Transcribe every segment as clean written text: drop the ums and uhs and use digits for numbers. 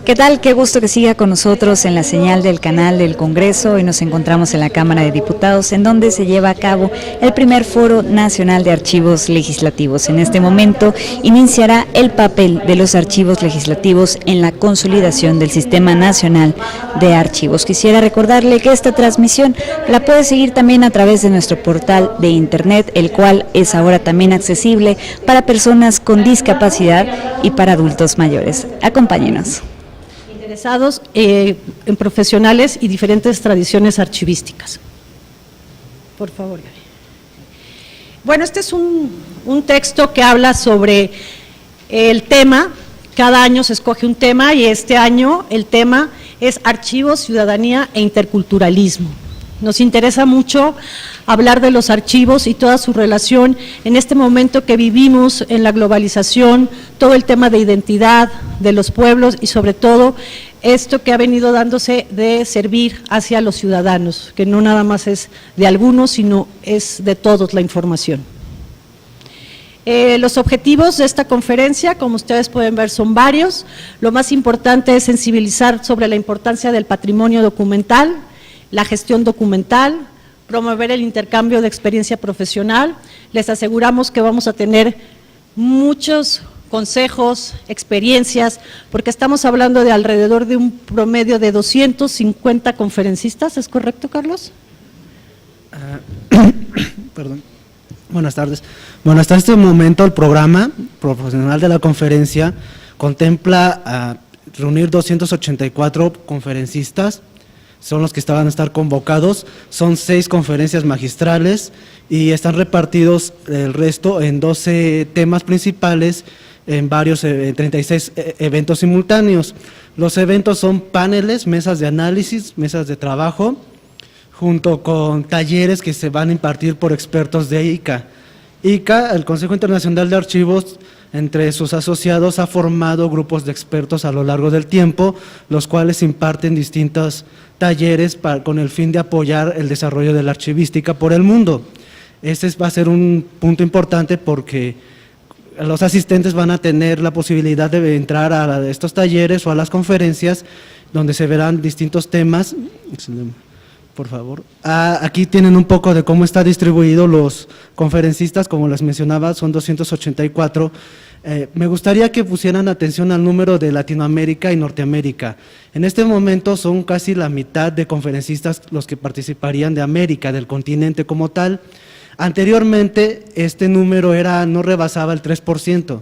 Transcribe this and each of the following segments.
¿Qué tal? Qué gusto que siga con nosotros en la señal del canal del Congreso. Hoy nos encontramos en la Cámara de Diputados, en donde se lleva a cabo el primer Foro Nacional de Archivos Legislativos. En este momento iniciará el papel de los archivos legislativos en la consolidación del Sistema Nacional de Archivos. Quisiera recordarle que esta transmisión la puede seguir también a través de nuestro portal de internet, el cual es ahora también accesible para personas con discapacidad y para adultos mayores. Acompáñenos. Interesados en profesionales y diferentes tradiciones archivísticas. Por favor, Gaby. Bueno, este es un texto que habla sobre el tema. Cada año se escoge un tema y este año el tema es Archivos, Ciudadanía e Interculturalismo. Nos interesa mucho hablar de los archivos y toda su relación en este momento que vivimos en la globalización, todo el tema de identidad de los pueblos y sobre todo esto que ha venido dándose de servir hacia los ciudadanos, que no nada más es de algunos, sino es de todos la información. Los objetivos de esta conferencia, como ustedes pueden ver, son varios. Lo más importante es sensibilizar sobre la importancia del patrimonio documental, la gestión documental, promover el intercambio de experiencia profesional. Les aseguramos que vamos a tener muchos consejos, experiencias, porque estamos hablando de alrededor de un promedio de 250 conferencistas, ¿es correcto, Carlos? Perdón. Buenas tardes. Bueno, hasta este momento el programa profesional de la conferencia contempla reunir 284 conferencistas, son los que van a estar convocados, son 6 conferencias magistrales y están repartidos el resto en 12 temas principales en 36 eventos simultáneos. Los eventos son paneles, mesas de análisis, mesas de trabajo, junto con talleres que se van a impartir por expertos de ICA. ICA, el Consejo Internacional de Archivos, entre sus asociados ha formado grupos de expertos a lo largo del tiempo, los cuales imparten distintos talleres con el fin de apoyar el desarrollo de la archivística por el mundo. Este va a ser un punto importante porque los asistentes van a tener la posibilidad de entrar a estos talleres o a las conferencias donde se verán distintos temas. Por favor. Aquí tienen un poco de cómo está distribuido los conferencistas, como les mencionaba, son 284. Me gustaría que pusieran atención al número de Latinoamérica y Norteamérica. En este momento son casi la mitad de conferencistas los que participarían de América, del continente como tal. Anteriormente este número no rebasaba el 3%.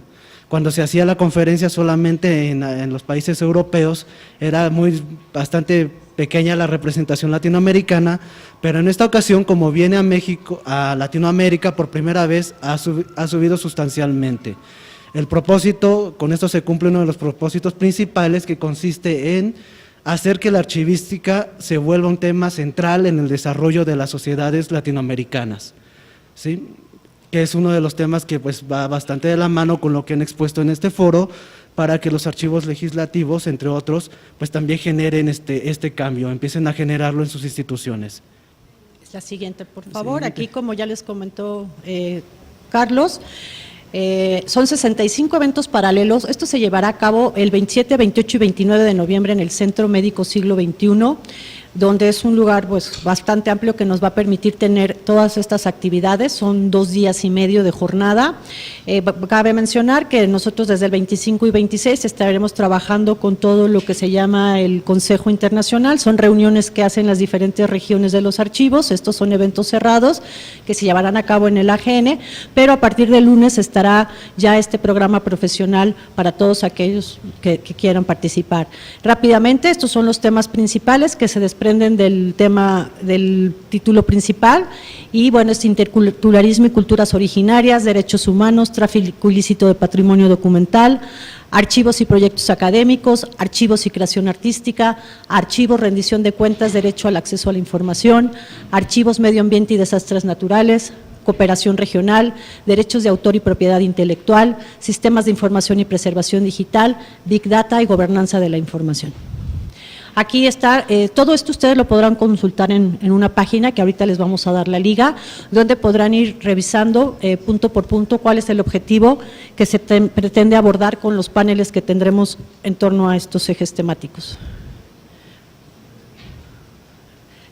Cuando se hacía la conferencia solamente en los países europeos, era bastante pequeña la representación latinoamericana, pero en esta ocasión, como viene a Latinoamérica por primera vez, ha subido sustancialmente. El propósito, con esto se cumple uno de los propósitos principales, que consiste en hacer que la archivística se vuelva un tema central en el desarrollo de las sociedades latinoamericanas, ¿sí? Que es uno de los temas que pues va bastante de la mano con lo que han expuesto en este foro, para que los archivos legislativos, entre otros, pues también generen este cambio, empiecen a generarlo en sus instituciones. La siguiente, por favor. Aquí, como ya les comentó Carlos, son 65 eventos paralelos. Esto se llevará a cabo el 27, 28 y 29 de noviembre en el Centro Médico Siglo XXI, donde es un lugar pues bastante amplio que nos va a permitir tener todas estas actividades. Son 2 días y medio de jornada. Cabe mencionar que nosotros desde el 25 y 26 estaremos trabajando con todo lo que se llama el Consejo Internacional. Son reuniones que hacen las diferentes regiones de los archivos. Estos son eventos cerrados que se llevarán a cabo en el AGN, pero a partir del lunes estará ya este programa profesional para todos aquellos que quieran participar. Rápidamente, estos son los temas principales que se desprenden del tema del título principal y bueno, es interculturalismo y culturas originarias, derechos humanos, tráfico ilícito de patrimonio documental, archivos y proyectos académicos, archivos y creación artística, archivos, rendición de cuentas, derecho al acceso a la información, archivos, medio ambiente y desastres naturales, cooperación regional, derechos de autor y propiedad intelectual, sistemas de información y preservación digital, Big Data y gobernanza de la información. Aquí está, todo esto ustedes lo podrán consultar en una página que ahorita les vamos a dar la liga, donde podrán ir revisando punto por punto cuál es el objetivo que se pretende abordar con los paneles que tendremos en torno a estos ejes temáticos.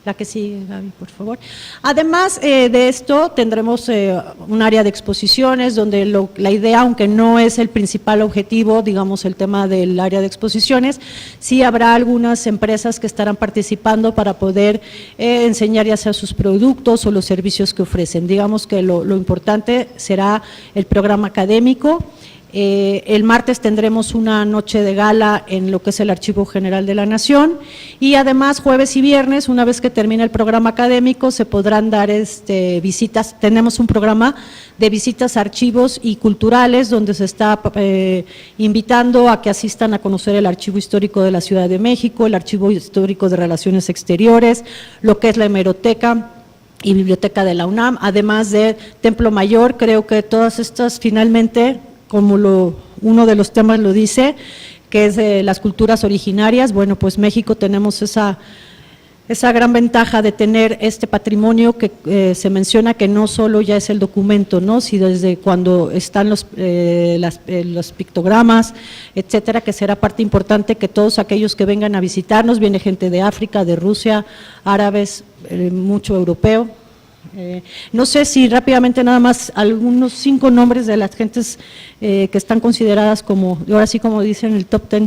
La que sigue, Gaby, por favor. Además de esto, tendremos un área de exposiciones donde la idea, aunque no es el principal objetivo, digamos el tema del área de exposiciones, sí habrá algunas empresas que estarán participando para poder enseñar ya sea sus productos o los servicios que ofrecen. Digamos que lo importante será el programa académico. El martes tendremos una noche de gala en lo que es el Archivo General de la Nación y además jueves y viernes, una vez que termine el programa académico, se podrán dar visitas. Tenemos un programa de visitas a archivos y culturales donde se está invitando a que asistan a conocer el Archivo Histórico de la Ciudad de México, el Archivo Histórico de Relaciones Exteriores, lo que es la hemeroteca y biblioteca de la UNAM, además de Templo Mayor. Creo que todas estas finalmente, como uno de los temas lo dice, que es de las culturas originarias. Bueno, pues México tenemos esa gran ventaja de tener este patrimonio que se menciona que no solo ya es el documento, ¿no?, sino desde cuando están los pictogramas, etcétera, que será parte importante que todos aquellos que vengan a visitarnos, viene gente de África, de Rusia, árabes, mucho europeo. No sé si rápidamente nada más algunos 5 nombres de las gentes que están consideradas como, ahora sí como dicen, el top 10.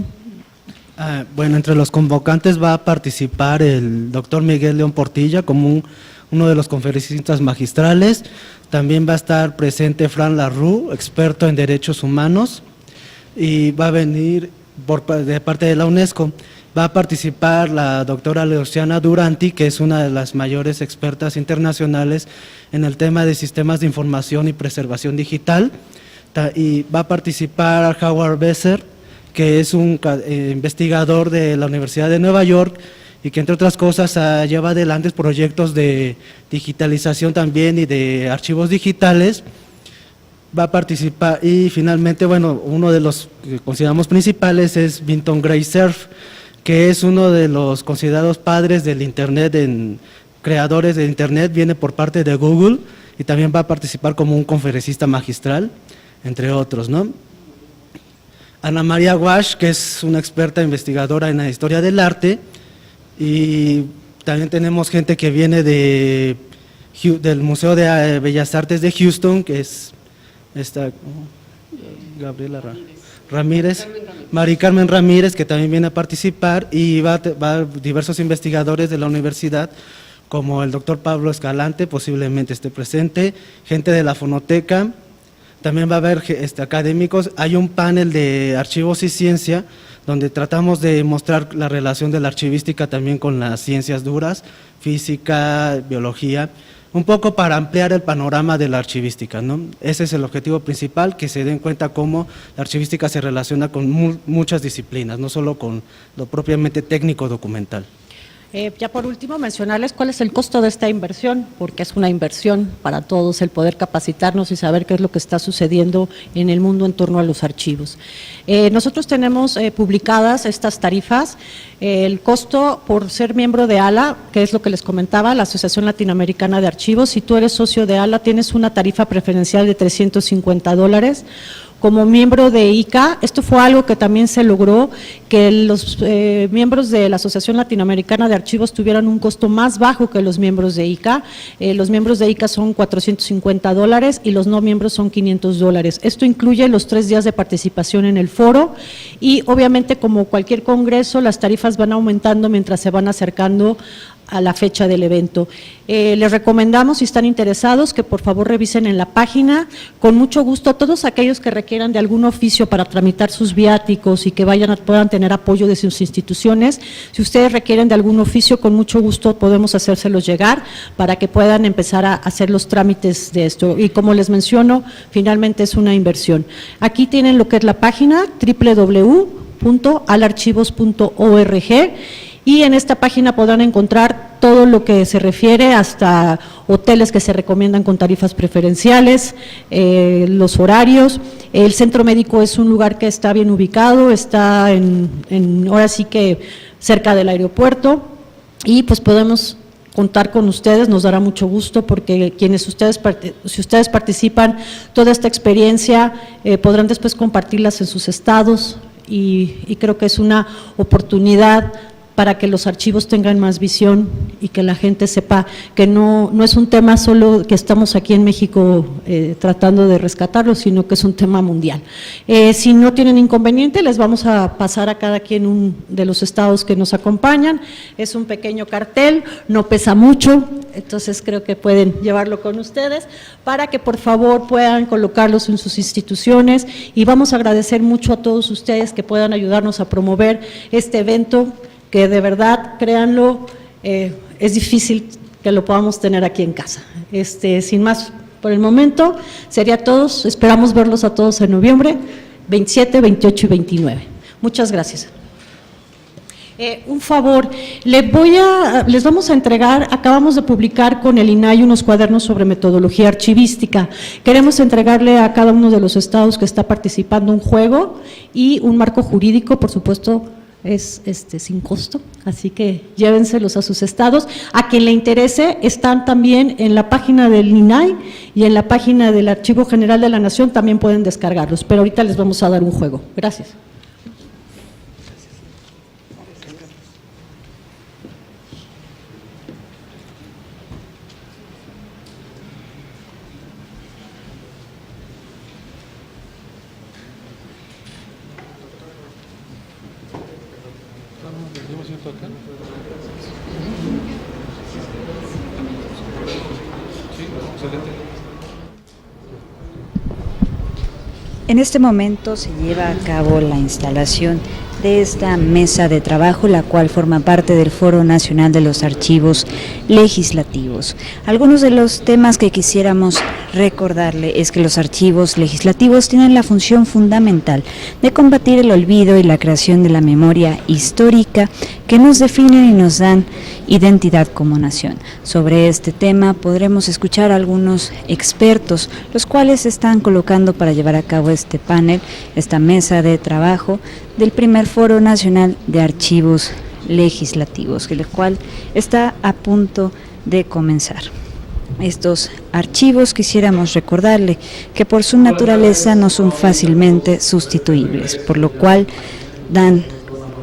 Bueno, entre los convocantes va a participar el doctor Miguel León Portilla como uno de los conferencistas magistrales. También va a estar presente Fran Larroux, experto en derechos humanos, y va a venir de parte de la UNESCO. Va a participar la doctora Luciana Duranti, que es una de las mayores expertas internacionales en el tema de sistemas de información y preservación digital, y va a participar Howard Besser, que es un investigador de la Universidad de Nueva York y que entre otras cosas lleva adelante proyectos de digitalización también y de archivos digitales. Va a participar, y finalmente, bueno, uno de los que consideramos principales es Vinton Gray Cerf, que es uno de los considerados padres del Internet, creadores de Internet, viene por parte de Google y también va a participar como un conferencista magistral, entre otros, ¿no? Ana María Wash, que es una experta investigadora en la historia del arte, y también tenemos gente que viene del Museo de Bellas Artes de Houston, que es Gabriela Ramírez, Mari Carmen Ramírez, que también viene a participar, y va diversos investigadores de la universidad, como el doctor Pablo Escalante, posiblemente esté presente, gente de la Fonoteca, también va a haber académicos. Hay un panel de archivos y ciencia, donde tratamos de mostrar la relación de la archivística también con las ciencias duras, física, biología, un poco para ampliar el panorama de la archivística, ¿no? Ese es el objetivo principal, que se den cuenta cómo la archivística se relaciona con muchas disciplinas, no solo con lo propiamente técnico documental. Ya por último, mencionarles cuál es el costo de esta inversión, porque es una inversión para todos el poder capacitarnos y saber qué es lo que está sucediendo en el mundo en torno a los archivos. Nosotros tenemos publicadas estas tarifas. El costo por ser miembro de ALA, que es lo que les comentaba, la Asociación Latinoamericana de Archivos, si tú eres socio de ALA, tienes una tarifa preferencial de $350. Como miembro de ICA, esto fue algo que también se logró, que los miembros de la Asociación Latinoamericana de Archivos tuvieran un costo más bajo que los miembros de ICA. Los miembros de ICA son $450 y los no miembros son $500. Esto incluye los 3 días de participación en el foro y obviamente, como cualquier congreso, las tarifas van aumentando mientras se van acercando a la fecha del evento. Les recomendamos, si están interesados, que por favor revisen en la página. Con mucho gusto, todos aquellos que requieran de algún oficio para tramitar sus viáticos y que puedan tener apoyo de sus instituciones, si ustedes requieren de algún oficio, con mucho gusto podemos hacérselos llegar para que puedan empezar a hacer los trámites de esto. Y como les menciono, finalmente es una inversión. Aquí tienen lo que es la página www.alarchivos.org. Y en esta página podrán encontrar todo lo que se refiere hasta hoteles que se recomiendan con tarifas preferenciales, los horarios. El centro médico es un lugar que está bien ubicado, está ahora sí que cerca del aeropuerto, y pues podemos contar con ustedes, nos dará mucho gusto porque si ustedes participan, toda esta experiencia podrán después compartirlas en sus estados y creo que es una oportunidad para que los archivos tengan más visión y que la gente sepa que no es un tema solo que estamos aquí en México tratando de rescatarlo, sino que es un tema mundial. Si no tienen inconveniente, les vamos a pasar a cada quien un de los estados que nos acompañan. Es un pequeño cartel, no pesa mucho, entonces creo que pueden llevarlo con ustedes para que por favor puedan colocarlos en sus instituciones, y vamos a agradecer mucho a todos ustedes que puedan ayudarnos a promover este evento, que de verdad, créanlo, es difícil que lo podamos tener aquí en casa. Sin más, por el momento, sería todos, esperamos verlos a todos en noviembre, 27, 28 y 29. Muchas gracias. Un favor, les vamos a entregar, acabamos de publicar con el INAI unos cuadernos sobre metodología archivística. Queremos entregarle a cada uno de los estados que está participando un juego y un marco jurídico, por supuesto, es sin costo, así que llévenselos a sus estados. A quien le interese, están también en la página del INAI y en la página del Archivo General de la Nación, también pueden descargarlos, pero ahorita les vamos a dar un juego. Gracias. En este momento se lleva a cabo la instalación de esta mesa de trabajo, la cual forma parte del Foro Nacional de los Archivos Legislativos. Algunos de los temas que quisiéramos recordarle es que los archivos legislativos tienen la función fundamental de combatir el olvido y la creación de la memoria histórica que nos definen y nos dan identidad como nación. Sobre este tema podremos escuchar a algunos expertos, los cuales se están colocando para llevar a cabo este panel, esta mesa de trabajo del primer Foro Nacional de Archivos Legislativos, el cual está a punto de comenzar. Estos archivos quisiéramos recordarle que por su naturaleza no son fácilmente sustituibles, por lo cual dan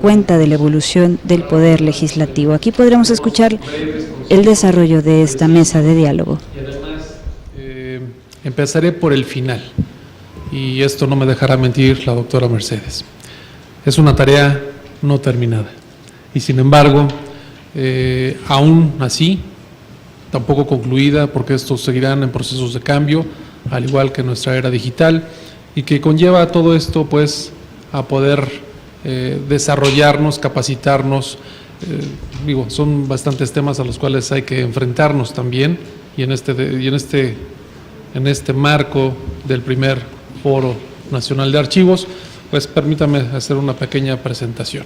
cuenta de la evolución del poder legislativo. Aquí podremos escuchar el desarrollo de esta mesa de diálogo. Y además, empezaré por el final, y esto no me dejará mentir la doctora Mercedes. Es una tarea no terminada, y sin embargo, aún así, tampoco concluida, porque estos seguirán en procesos de cambio, al igual que nuestra era digital, y que conlleva todo esto pues a poder desarrollarnos, capacitarnos. Son bastantes temas a los cuales hay que enfrentarnos también, y en este marco del primer Foro Nacional de Archivos, pues permítame hacer una pequeña presentación.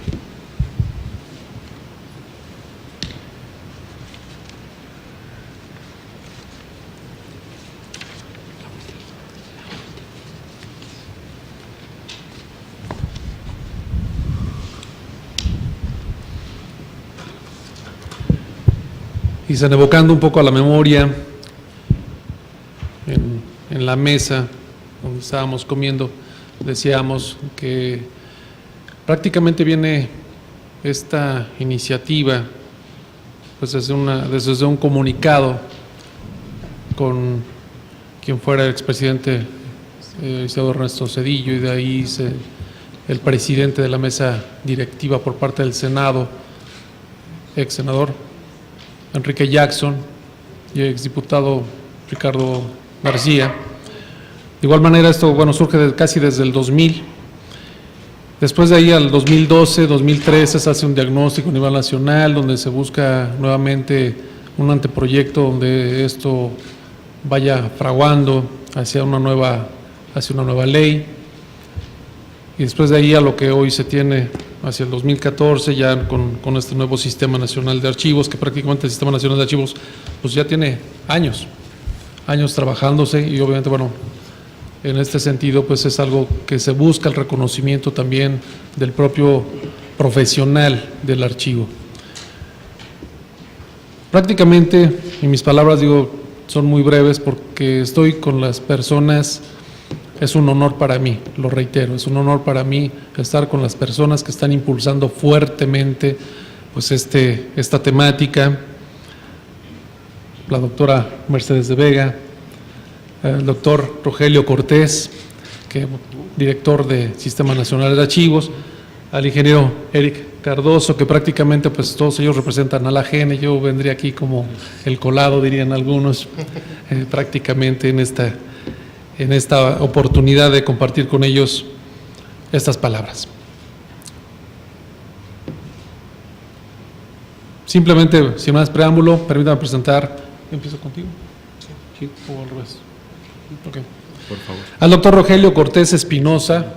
Y se evocando un poco a la memoria, en la mesa donde estábamos comiendo, decíamos que prácticamente viene esta iniciativa pues desde un comunicado con quien fuera el expresidente Isidoro Ernesto Zedillo, y de ahí el presidente de la mesa directiva por parte del Senado, ex senador Enrique Jackson, y exdiputado Ricardo García. De igual manera, esto surge casi desde el 2000. Después de ahí, al 2012, 2013, se hace un diagnóstico a nivel nacional, donde se busca nuevamente un anteproyecto donde esto vaya fraguando hacia una nueva ley. Y después de ahí a lo que hoy se tiene hacia el 2014, ya con este nuevo Sistema Nacional de Archivos, que prácticamente el Sistema Nacional de Archivos pues ya tiene años trabajándose, y obviamente en este sentido pues es algo que se busca el reconocimiento también del propio profesional del archivo. Prácticamente, y mis palabras son muy breves porque estoy con las personas, es un honor para mí, lo reitero, es un honor para mí estar con las personas que están impulsando fuertemente pues esta temática, la doctora Mercedes de Vega, el doctor Rogelio Cortés, que director de Sistema Nacional de Archivos, al ingeniero Eric Cardoso, que prácticamente pues todos ellos representan a la GENE, yo vendría aquí como el colado, dirían algunos, prácticamente en esta oportunidad de compartir con ellos estas palabras. Simplemente, sin más preámbulo, permítame presentar, ¿empiezo contigo? Sí. ¿O al revés? Ok. Por favor. Al doctor Rogelio Cortés Espinosa.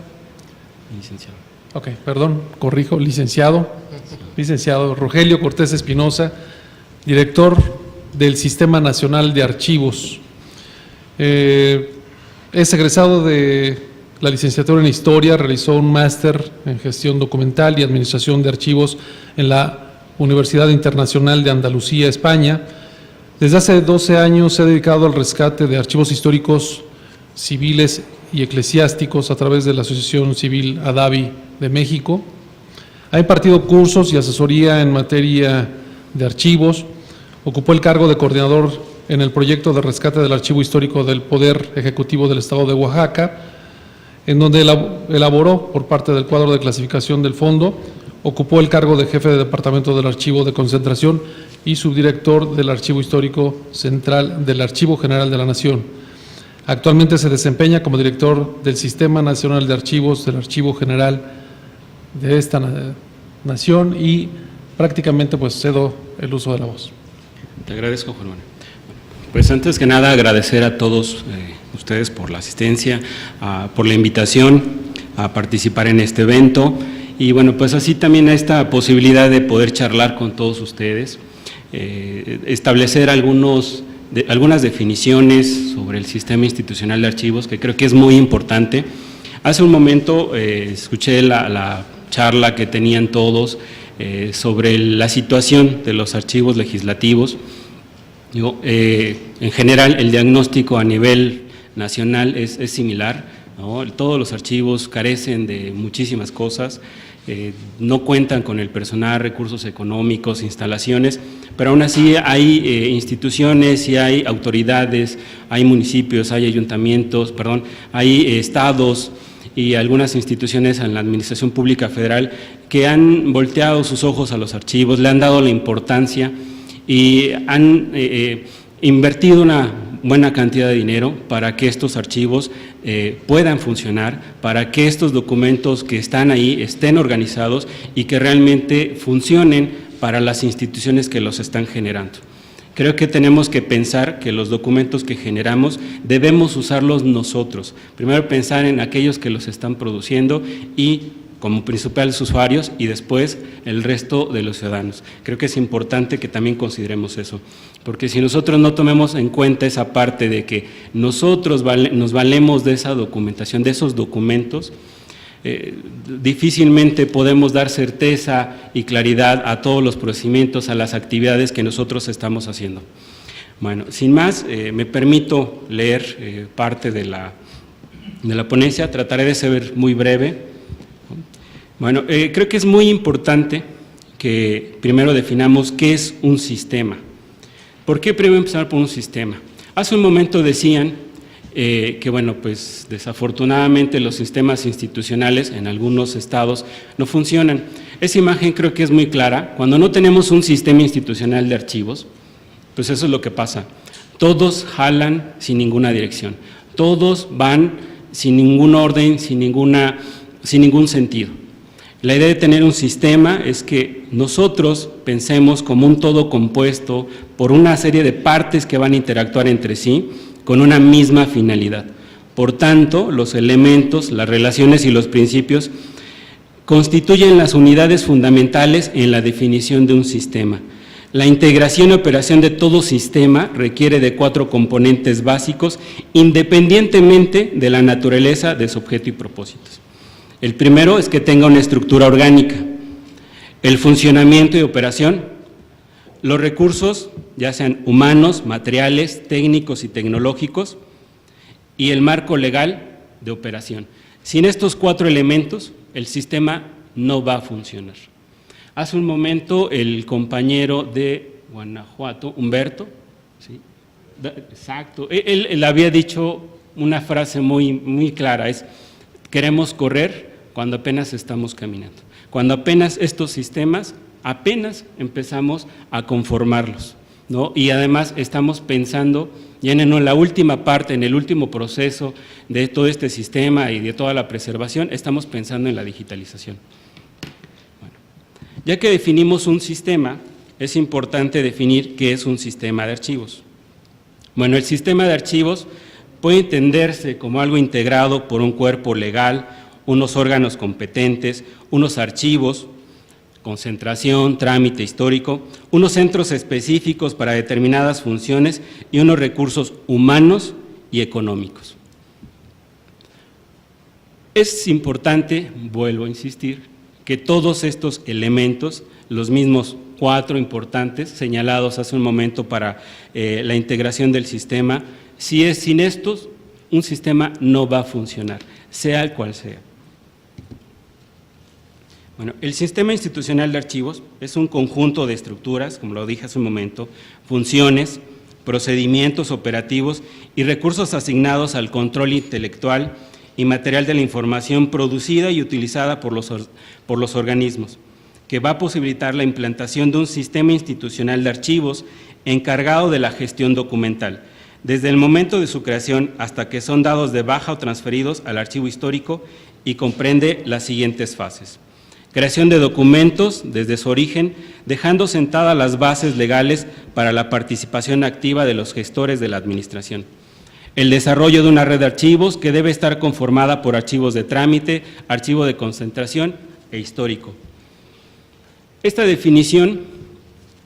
Licenciado. Ok, perdón, corrijo, licenciado Rogelio Cortés Espinosa, director del Sistema Nacional de Archivos. Es egresado de la licenciatura en Historia, realizó un máster en Gestión Documental y Administración de Archivos en la Universidad Internacional de Andalucía, España. Desde hace 12 años se ha dedicado al rescate de archivos históricos civiles y eclesiásticos a través de la Asociación Civil ADAVI de México. Ha impartido cursos y asesoría en materia de archivos. Ocupó el cargo de coordinador en el proyecto de rescate del archivo histórico del Poder Ejecutivo del Estado de Oaxaca, en donde elaboró por parte del cuadro de clasificación del fondo. Ocupó el cargo de jefe de departamento del Archivo de Concentración y subdirector del Archivo Histórico Central del Archivo General de la Nación. Actualmente se desempeña como director del Sistema Nacional de Archivos del Archivo General de esta nación y prácticamente pues cedo el uso de la voz. Te agradezco, Juan Manuel. Pues antes que nada agradecer a todos ustedes por la asistencia, por la invitación a participar en este evento y bueno, pues así también esta posibilidad de poder charlar con todos ustedes, establecer algunas definiciones sobre el sistema institucional de archivos que creo que es muy importante. Hace un momento escuché la charla que tenían todos sobre la situación de los archivos legislativos. En general el diagnóstico a nivel nacional es similar, ¿no? Todos los archivos carecen de muchísimas cosas, no cuentan con el personal, recursos económicos, instalaciones, pero aún así hay instituciones y hay autoridades, hay municipios, hay ayuntamientos, hay estados y algunas instituciones en la administración pública federal que han volteado sus ojos a los archivos, le han dado la importancia y han invertido una buena cantidad de dinero para que estos archivos puedan funcionar, para que estos documentos que están ahí estén organizados y que realmente funcionen para las instituciones que los están generando. Creo que tenemos que pensar que los documentos que generamos debemos usarlos nosotros. Primero pensar en aquellos que los están produciendo y como principales usuarios y después el resto de los ciudadanos. Creo que es importante que también consideremos eso, porque si nosotros no tomemos en cuenta esa parte de que nosotros nos valemos de esa documentación, de esos documentos, difícilmente podemos dar certeza y claridad a todos los procedimientos, a las actividades que nosotros estamos haciendo. Bueno, sin más, me permito leer parte de la ponencia, trataré de ser muy breve. Bueno, creo que es muy importante que primero definamos qué es un sistema. ¿Por qué primero empezar por un sistema? Hace un momento decían que, bueno, pues desafortunadamente los sistemas institucionales en algunos estados no funcionan. Esa imagen creo que es muy clara. Cuando no tenemos un sistema institucional de archivos, pues eso es lo que pasa. Todos jalan sin ninguna dirección. Todos van sin ningún orden, sin ningún sentido. La idea de tener un sistema es que nosotros pensemos como un todo compuesto por una serie de partes que van a interactuar entre sí con una misma finalidad. Por tanto, los elementos, las relaciones y los principios constituyen las unidades fundamentales en la definición de un sistema. La integración y operación de todo sistema requiere de 4 componentes básicos independientemente de la naturaleza de su objeto y propósitos. El primero es que tenga una estructura orgánica. el funcionamiento y operación, los recursos, ya sean humanos, materiales, técnicos y tecnológicos, y el marco legal de operación. Sin estos 4 elementos, el sistema no va a funcionar. Hace un momento el compañero de Guanajuato, Humberto, ¿sí? Exacto, él había dicho una frase muy clara, es: queremos correr cuando apenas estamos caminando, cuando apenas estos sistemas, apenas empezamos a conformarlos, ¿no? Y además estamos pensando ya en la última parte, en el último proceso de todo este sistema y de toda la preservación, estamos pensando en la digitalización. Bueno, ya que definimos un sistema, es importante definir qué es un sistema de archivos. Bueno, el sistema de archivos puede entenderse como algo integrado por un cuerpo legal, unos órganos competentes, unos archivos, concentración, trámite histórico, unos centros específicos para determinadas funciones y unos recursos humanos y económicos. Es importante, vuelvo a insistir, que todos estos elementos, los mismos 4 importantes señalados hace un momento para la integración del sistema, sin estos, un sistema no va a funcionar, sea el cual sea. Bueno, el sistema institucional de archivos es un conjunto de estructuras, como lo dije hace un momento, funciones, procedimientos operativos y recursos asignados al control intelectual y material de la información producida y utilizada por los organismos, que va a posibilitar la implantación de un sistema institucional de archivos encargado de la gestión documental, desde el momento de su creación hasta que son dados de baja o transferidos al archivo histórico, y comprende las siguientes fases: creación de documentos desde su origen, dejando sentadas las bases legales para la participación activa de los gestores de la administración. El desarrollo de una red de archivos que debe estar conformada por archivos de trámite, archivo de concentración e histórico. Esta definición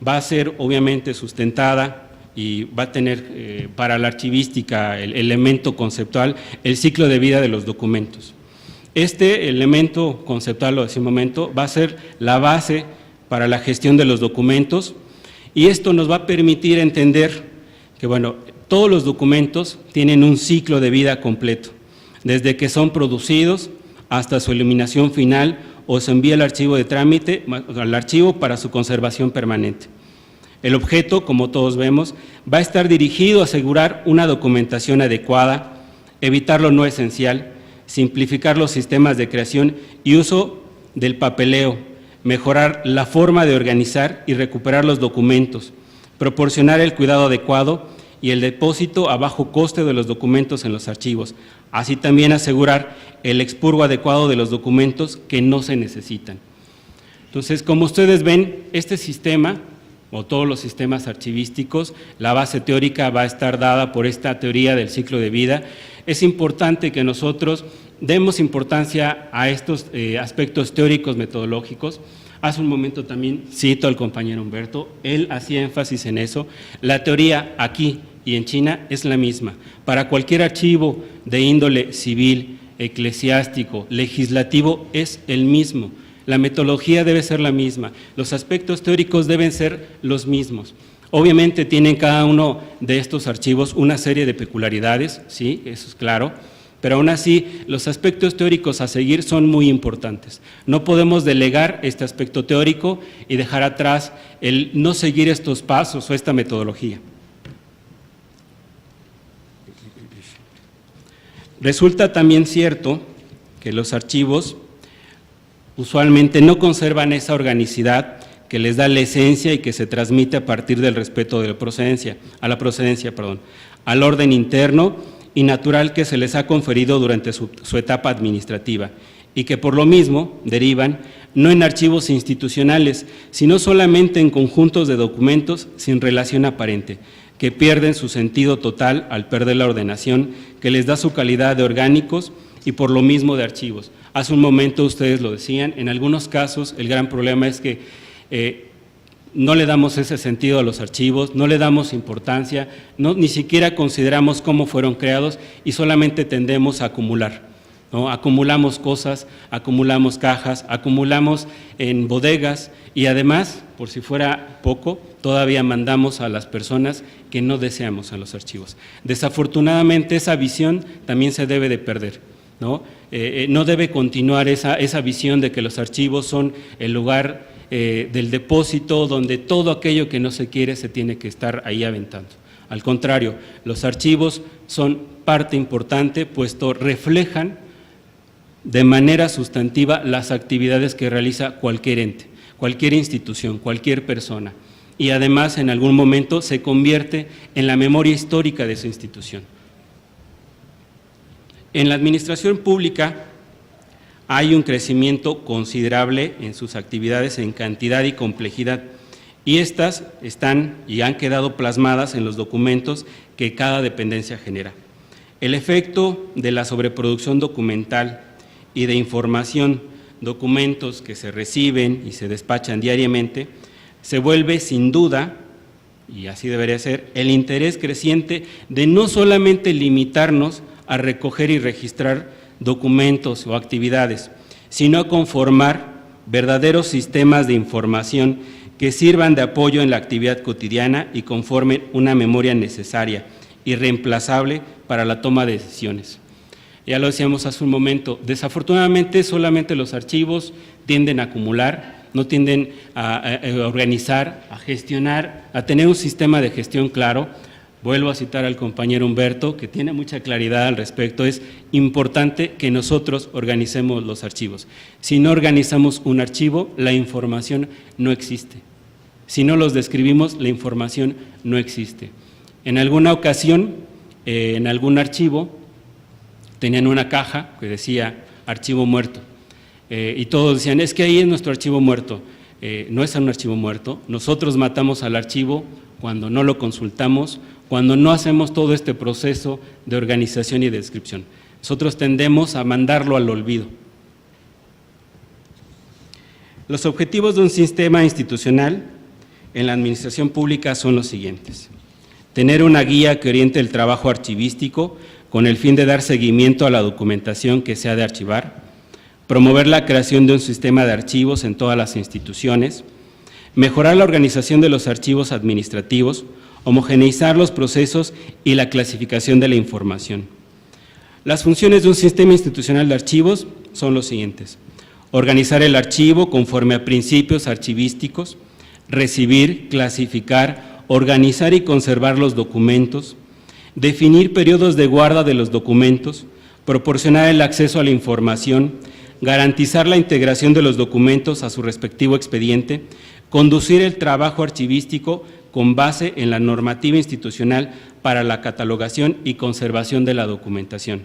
va a ser obviamente sustentada y va a tener para la archivística el elemento conceptual, el ciclo de vida de los documentos. Este elemento conceptual, lo decía un momento, va a ser la base para la gestión de los documentos, y esto nos va a permitir entender que, bueno, todos los documentos tienen un ciclo de vida completo, desde que son producidos hasta su eliminación final o se envía al archivo de trámite, al archivo para su conservación permanente. El objeto, como todos vemos, va a estar dirigido a asegurar una documentación adecuada, evitar lo no esencial, simplificar los sistemas de creación y uso del papeleo, mejorar la forma de organizar y recuperar los documentos, proporcionar el cuidado adecuado y el depósito a bajo coste de los documentos en los archivos, así también asegurar el expurgo adecuado de los documentos que no se necesitan. Entonces, como ustedes ven, este sistema, o todos los sistemas archivísticos, la base teórica va a estar dada por esta teoría del ciclo de vida. Es importante que nosotros demos importancia a estos aspectos teóricos metodológicos. Hace un momento también cito al compañero Humberto, él hacía énfasis en eso. La teoría aquí y en China es la misma. Para cualquier archivo de índole civil, eclesiástico, legislativo, es el mismo. La metodología debe ser la misma, los aspectos teóricos deben ser los mismos. Obviamente tienen cada uno de estos archivos una serie de peculiaridades, sí, eso es claro, pero aún así los aspectos teóricos a seguir son muy importantes. No podemos delegar este aspecto teórico y dejar atrás el no seguir estos pasos o esta metodología. Resulta también cierto que los archivos usualmente no conservan esa organicidad que les da la esencia y que se transmite a partir del respeto de la procedencia, al orden interno y natural que se les ha conferido durante su etapa administrativa, y que por lo mismo derivan no en archivos institucionales, sino solamente en conjuntos de documentos sin relación aparente, que pierden su sentido total al perder la ordenación que les da su calidad de orgánicos y por lo mismo de archivos. Hace un momento ustedes lo decían, en algunos casos el gran problema es que no le damos ese sentido a los archivos, no le damos importancia, ni siquiera consideramos cómo fueron creados y solamente tendemos a acumular. ¿no? Acumulamos cosas, acumulamos cajas, acumulamos en bodegas y además, por si fuera poco, todavía mandamos a las personas que no deseamos a los archivos. Desafortunadamente esa visión también se debe de perder, ¿no? No debe continuar esa visión de que los archivos son el lugar del depósito donde todo aquello que no se quiere se tiene que estar ahí aventando. Al contrario, los archivos son parte importante, puesto reflejan de manera sustantiva las actividades que realiza cualquier ente, cualquier institución, cualquier persona, y además en algún momento se convierte en la memoria histórica de esa institución. En la administración pública hay un crecimiento considerable en sus actividades en cantidad y complejidad, y estas están y han quedado plasmadas en los documentos que cada dependencia genera. El efecto de la sobreproducción documental y de información, documentos que se reciben y se despachan diariamente, se vuelve sin duda, y así debería ser, el interés creciente de no solamente limitarnos a recoger y registrar documentos o actividades, sino a conformar verdaderos sistemas de información que sirvan de apoyo en la actividad cotidiana y conformen una memoria necesaria, irreemplazable para la toma de decisiones. Ya lo decíamos hace un momento, desafortunadamente solamente los archivos tienden a acumular, no tienden a organizar, a gestionar, a tener un sistema de gestión claro. Vuelvo a citar al compañero Humberto, que tiene mucha claridad al respecto. Es importante que nosotros organicemos los archivos. Si no organizamos un archivo, la información no existe. Si no los describimos, la información no existe. En alguna ocasión, en algún archivo, tenían una caja que decía archivo muerto, y todos decían, es que ahí es nuestro archivo muerto. No es un archivo muerto, nosotros matamos al archivo cuando no lo consultamos, cuando no hacemos todo este proceso de organización y de descripción. Nosotros tendemos a mandarlo al olvido. Los objetivos de un sistema institucional en la administración pública son los siguientes: tener una guía que oriente el trabajo archivístico con el fin de dar seguimiento a la documentación que se ha de archivar, promover la creación de un sistema de archivos en todas las instituciones, mejorar la organización de los archivos administrativos, homogeneizar los procesos y la clasificación de la información. Las funciones de un sistema institucional de archivos son los siguientes: organizar el archivo conforme a principios archivísticos, recibir, clasificar, organizar y conservar los documentos, definir periodos de guarda de los documentos, proporcionar el acceso a la información, garantizar la integración de los documentos a su respectivo expediente, conducir el trabajo archivístico con base en la normativa institucional para la catalogación y conservación de la documentación.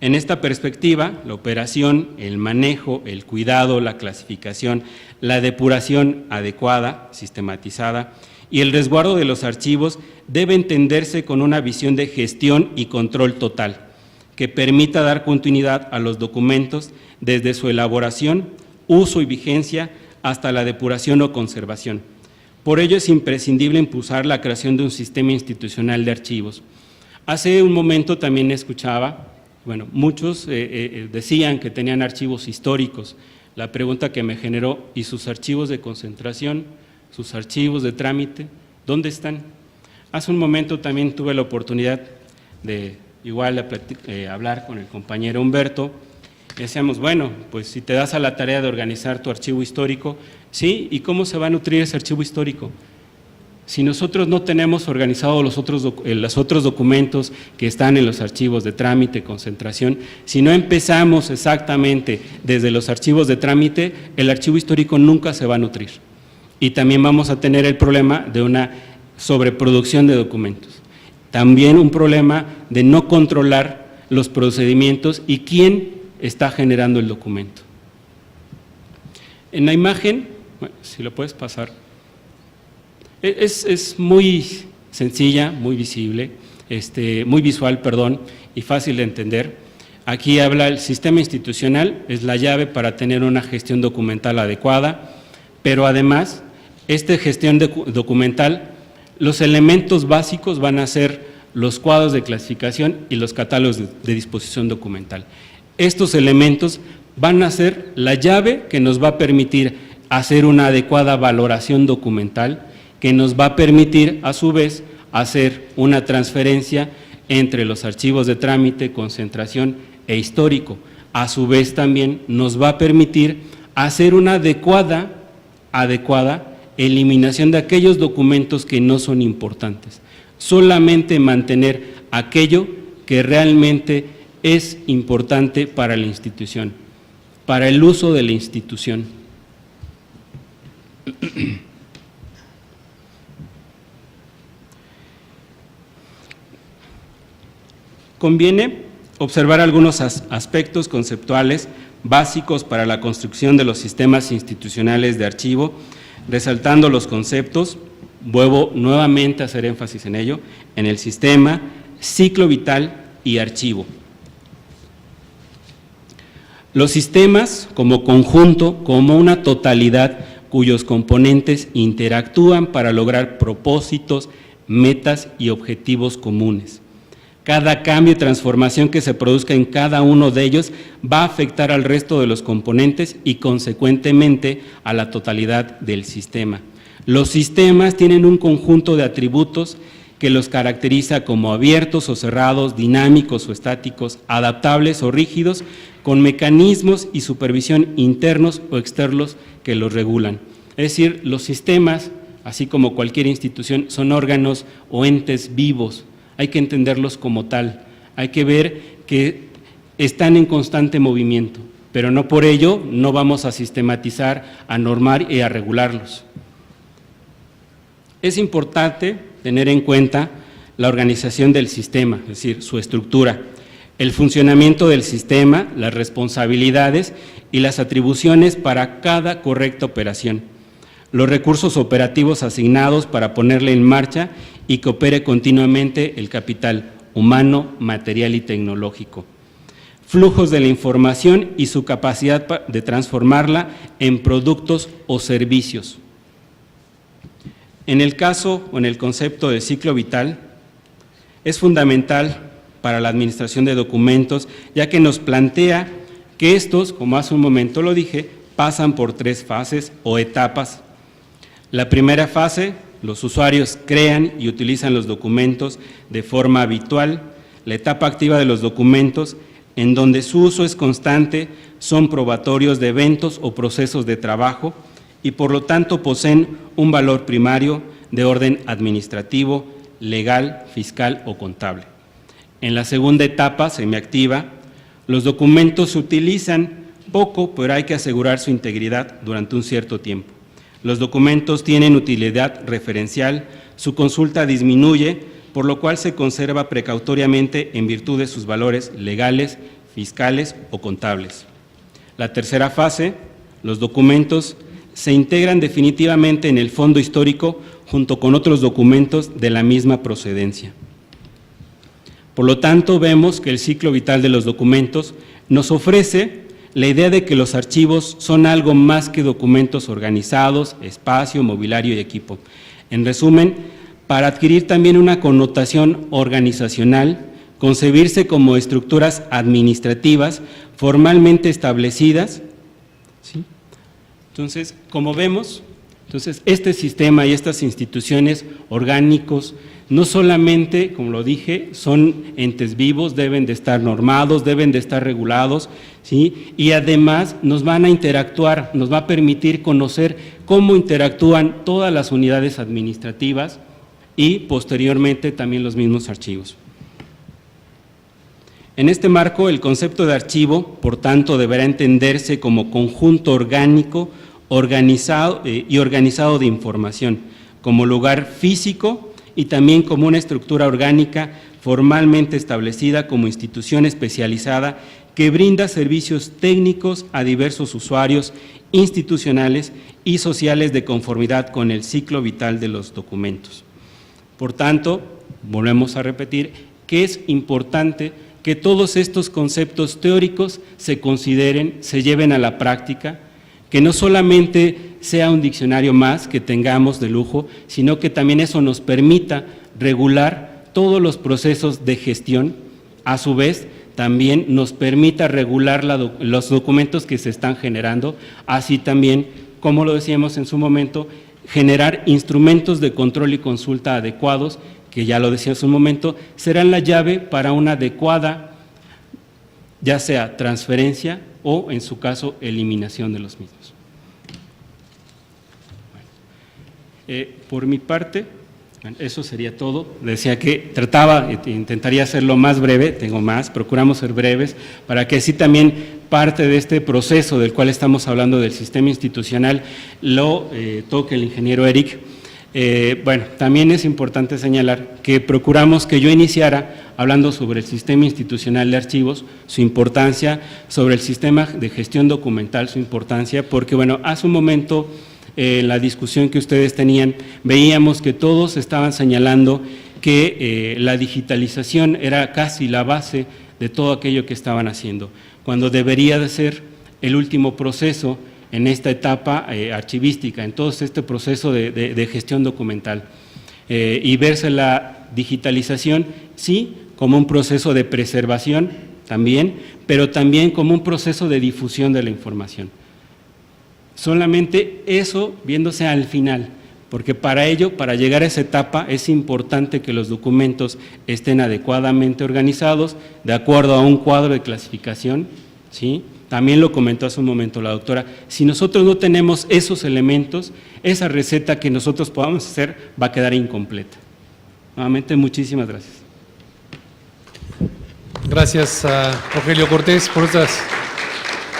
En esta perspectiva, la operación, el manejo, el cuidado, la clasificación, la depuración adecuada, sistematizada, y el resguardo de los archivos debe entenderse con una visión de gestión y control total, que permita dar continuidad a los documentos desde su elaboración, uso y vigencia hasta la depuración o conservación. Por ello es imprescindible impulsar la creación de un sistema institucional de archivos. Hace un momento también escuchaba, muchos decían que tenían archivos históricos. La pregunta que me generó, ¿y sus archivos de concentración, sus archivos de trámite, dónde están? Hace un momento también tuve la oportunidad de hablar con el compañero Humberto. Decíamos, pues si te das a la tarea de organizar tu archivo histórico, ¿sí? ¿Y cómo se va a nutrir ese archivo histórico? Si nosotros no tenemos organizados los otros documentos que están en los archivos de trámite, concentración, si no empezamos exactamente desde los archivos de trámite, el archivo histórico nunca se va a nutrir. Y también vamos a tener el problema de una sobreproducción de documentos. También un problema de no controlar los procedimientos y quién está generando el documento. En la imagen, si lo puedes pasar, es muy sencilla, muy visible, muy visual, y fácil de entender. Aquí habla el sistema institucional, es la llave para tener una gestión documental adecuada, pero además, esta gestión documental, los elementos básicos van a ser los cuadros de clasificación y los catálogos de disposición documental. Estos elementos van a ser la llave que nos va a permitir hacer una adecuada valoración documental, que nos va a permitir, a su vez, hacer una transferencia entre los archivos de trámite, concentración e histórico. A su vez, también nos va a permitir hacer una adecuada eliminación de aquellos documentos que no son importantes. Solamente mantener aquello que realmente es importante para la institución, para el uso de la institución. Conviene observar algunos aspectos conceptuales básicos para la construcción de los sistemas institucionales de archivo, resaltando los conceptos, vuelvo nuevamente a hacer énfasis en ello, en el sistema, ciclo vital y archivo. Los sistemas como conjunto, como una totalidad cuyos componentes interactúan para lograr propósitos, metas y objetivos comunes. Cada cambio y transformación que se produzca en cada uno de ellos va a afectar al resto de los componentes y consecuentemente a la totalidad del sistema. Los sistemas tienen un conjunto de atributos que los caracteriza como abiertos o cerrados, dinámicos o estáticos, adaptables o rígidos, con mecanismos y supervisión internos o externos que los regulan. Es decir, los sistemas, así como cualquier institución, son órganos o entes vivos. Hay que entenderlos como tal, hay que ver que están en constante movimiento, pero no por ello no vamos a sistematizar, a normar y a regularlos. Es importante tener en cuenta la organización del sistema, es decir, su estructura, el funcionamiento del sistema, las responsabilidades y las atribuciones para cada correcta operación, los recursos operativos asignados para ponerle en marcha y que opere continuamente el capital humano, material y tecnológico. Flujos de la información y su capacidad de transformarla en productos o servicios. En el caso o en el concepto de ciclo vital, es fundamental para la administración de documentos, ya que nos plantea que estos, como hace un momento lo dije, pasan por 3 fases o etapas. La primera fase, los usuarios crean y utilizan los documentos de forma habitual. La etapa activa de los documentos, en donde su uso es constante, son probatorios de eventos o procesos de trabajo y por lo tanto poseen un valor primario de orden administrativo, legal, fiscal o contable. En la segunda etapa, semiactiva, los documentos se utilizan poco, pero hay que asegurar su integridad durante un cierto tiempo. Los documentos tienen utilidad referencial, su consulta disminuye, por lo cual se conserva precautoriamente en virtud de sus valores legales, fiscales o contables. La tercera fase, los documentos se integran definitivamente en el fondo histórico junto con otros documentos de la misma procedencia. Por lo tanto, vemos que el ciclo vital de los documentos nos ofrece la idea de que los archivos son algo más que documentos organizados, espacio, mobiliario y equipo. En resumen, para adquirir también una connotación organizacional, concebirse como estructuras administrativas formalmente establecidas, ¿sí? Entonces, como vemos, este sistema y estas instituciones orgánicos no solamente, como lo dije, son entes vivos, deben de estar normados, deben de estar regulados, ¿sí? Y además nos van a interactuar, nos va a permitir conocer cómo interactúan todas las unidades administrativas y posteriormente también los mismos archivos. En este marco, el concepto de archivo, por tanto, deberá entenderse como conjunto orgánico, organizado de información, como lugar físico y también como una estructura orgánica formalmente establecida como institución especializada que brinda servicios técnicos a diversos usuarios institucionales y sociales de conformidad con el ciclo vital de los documentos. Por tanto, volvemos a repetir que es importante que todos estos conceptos teóricos se consideren, se lleven a la práctica, que no solamente sea un diccionario más que tengamos de lujo, sino que también eso nos permita regular todos los procesos de gestión, a su vez, también nos permita regular los documentos que se están generando, así también, como lo decíamos en su momento, generar instrumentos de control y consulta adecuados, que ya lo decía en su momento, serán la llave para una adecuada, ya sea transferencia o, en su caso, eliminación de los mismos. Por mi parte, eso sería todo. Decía que intentaría hacerlo más breve, tengo más, procuramos ser breves, para que así también parte de este proceso del cual estamos hablando del sistema institucional lo toque el ingeniero Eric. Bueno, también es importante señalar que procuramos que yo iniciara hablando sobre el sistema institucional de archivos, su importancia, sobre el sistema de gestión documental, su importancia, porque bueno, hace un momento en la discusión que ustedes tenían, veíamos que todos estaban señalando que la digitalización era casi la base de todo aquello que estaban haciendo, cuando debería de ser el último proceso en esta etapa archivística, en todo este proceso de gestión documental, y verse la digitalización, sí, como un proceso de preservación también, pero también como un proceso de difusión de la información. Solamente eso viéndose al final, porque para ello, para llegar a esa etapa, es importante que los documentos estén adecuadamente organizados, de acuerdo a un cuadro de clasificación, ¿sí? También lo comentó hace un momento la doctora, si nosotros no tenemos esos elementos, esa receta que nosotros podamos hacer va a quedar incompleta. Nuevamente, muchísimas gracias. Gracias a Rogelio Cortés por esta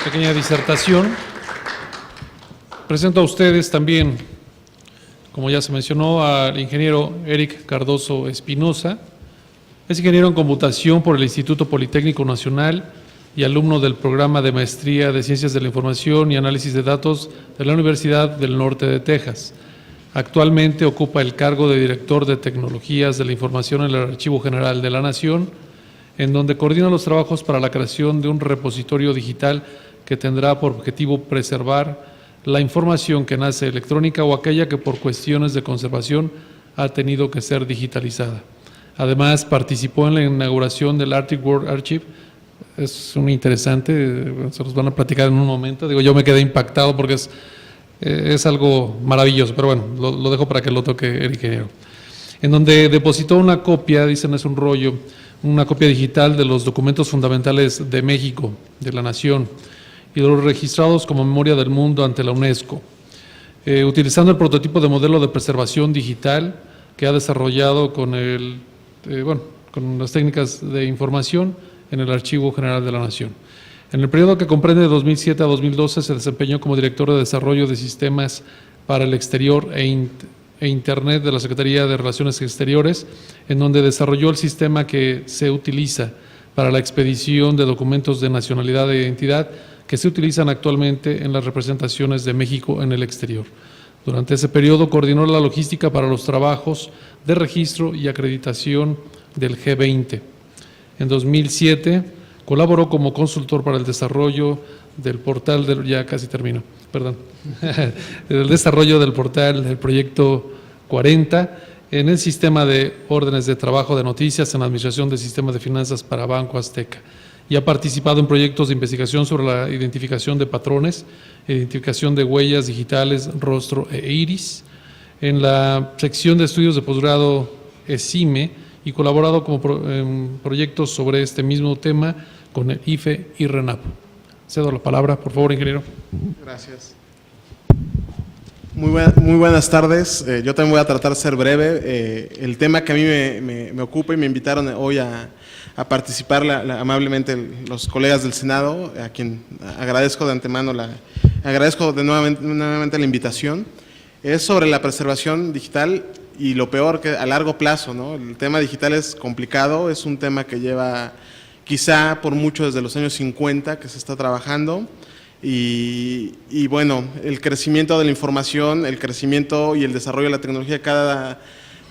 pequeña disertación. Presento a ustedes también, como ya se mencionó, al ingeniero Eric Cardoso Espinosa. Es ingeniero en computación por el Instituto Politécnico Nacional y alumno del programa de maestría de Ciencias de la Información y Análisis de Datos de la Universidad del Norte de Texas. Actualmente ocupa el cargo de director de Tecnologías de la Información en el Archivo General de la Nación, en donde coordina los trabajos para la creación de un repositorio digital que tendrá por objetivo preservar la información que nace electrónica o aquella que por cuestiones de conservación ha tenido que ser digitalizada. Además, participó en la inauguración del Arctic World Archive. Es un interesante, se los van a platicar en un momento. Digo, yo me quedé impactado porque es algo maravilloso, pero bueno, lo dejo para que lo toque el ingeniero. En donde depositó una copia, dicen es un rollo, una copia digital de los documentos fundamentales de México, de la Nación, y de los registrados como Memoria del Mundo ante la UNESCO, utilizando el prototipo de modelo de preservación digital que ha desarrollado con las técnicas de información en el Archivo General de la Nación. En el periodo que comprende de 2007 a 2012 se desempeñó como director de Desarrollo de Sistemas para el Exterior e Internet de la Secretaría de Relaciones Exteriores, en donde desarrolló el sistema que se utiliza para la expedición de documentos de nacionalidad e identidad que se utilizan actualmente en las representaciones de México en el exterior. Durante ese periodo coordinó la logística para los trabajos de registro y acreditación del G20. En 2007 colaboró como consultor para el desarrollo del portal, el desarrollo del portal del proyecto 40 en el sistema de órdenes de trabajo de noticias en la Administración del Sistema de Finanzas para Banco Azteca, y ha participado en proyectos de investigación sobre la identificación de patrones, identificación de huellas digitales, rostro e iris, en la sección de estudios de posgrado ESIME, y colaborado en proyectos sobre este mismo tema con el IFE y RENAP. Cedo la palabra, por favor, ingeniero. Gracias. Muy buenas tardes. Yo también voy a tratar de ser breve. El tema que a mí me ocupa y me invitaron hoy a participar amablemente los colegas del Senado, a quien agradezco de antemano, nuevamente la invitación, es sobre la preservación digital y lo peor que a largo plazo, ¿no? El tema digital es complicado, es un tema que lleva quizá por mucho desde los años 50 que se está trabajando. Y bueno, el crecimiento de la información, el crecimiento y el desarrollo de la tecnología cada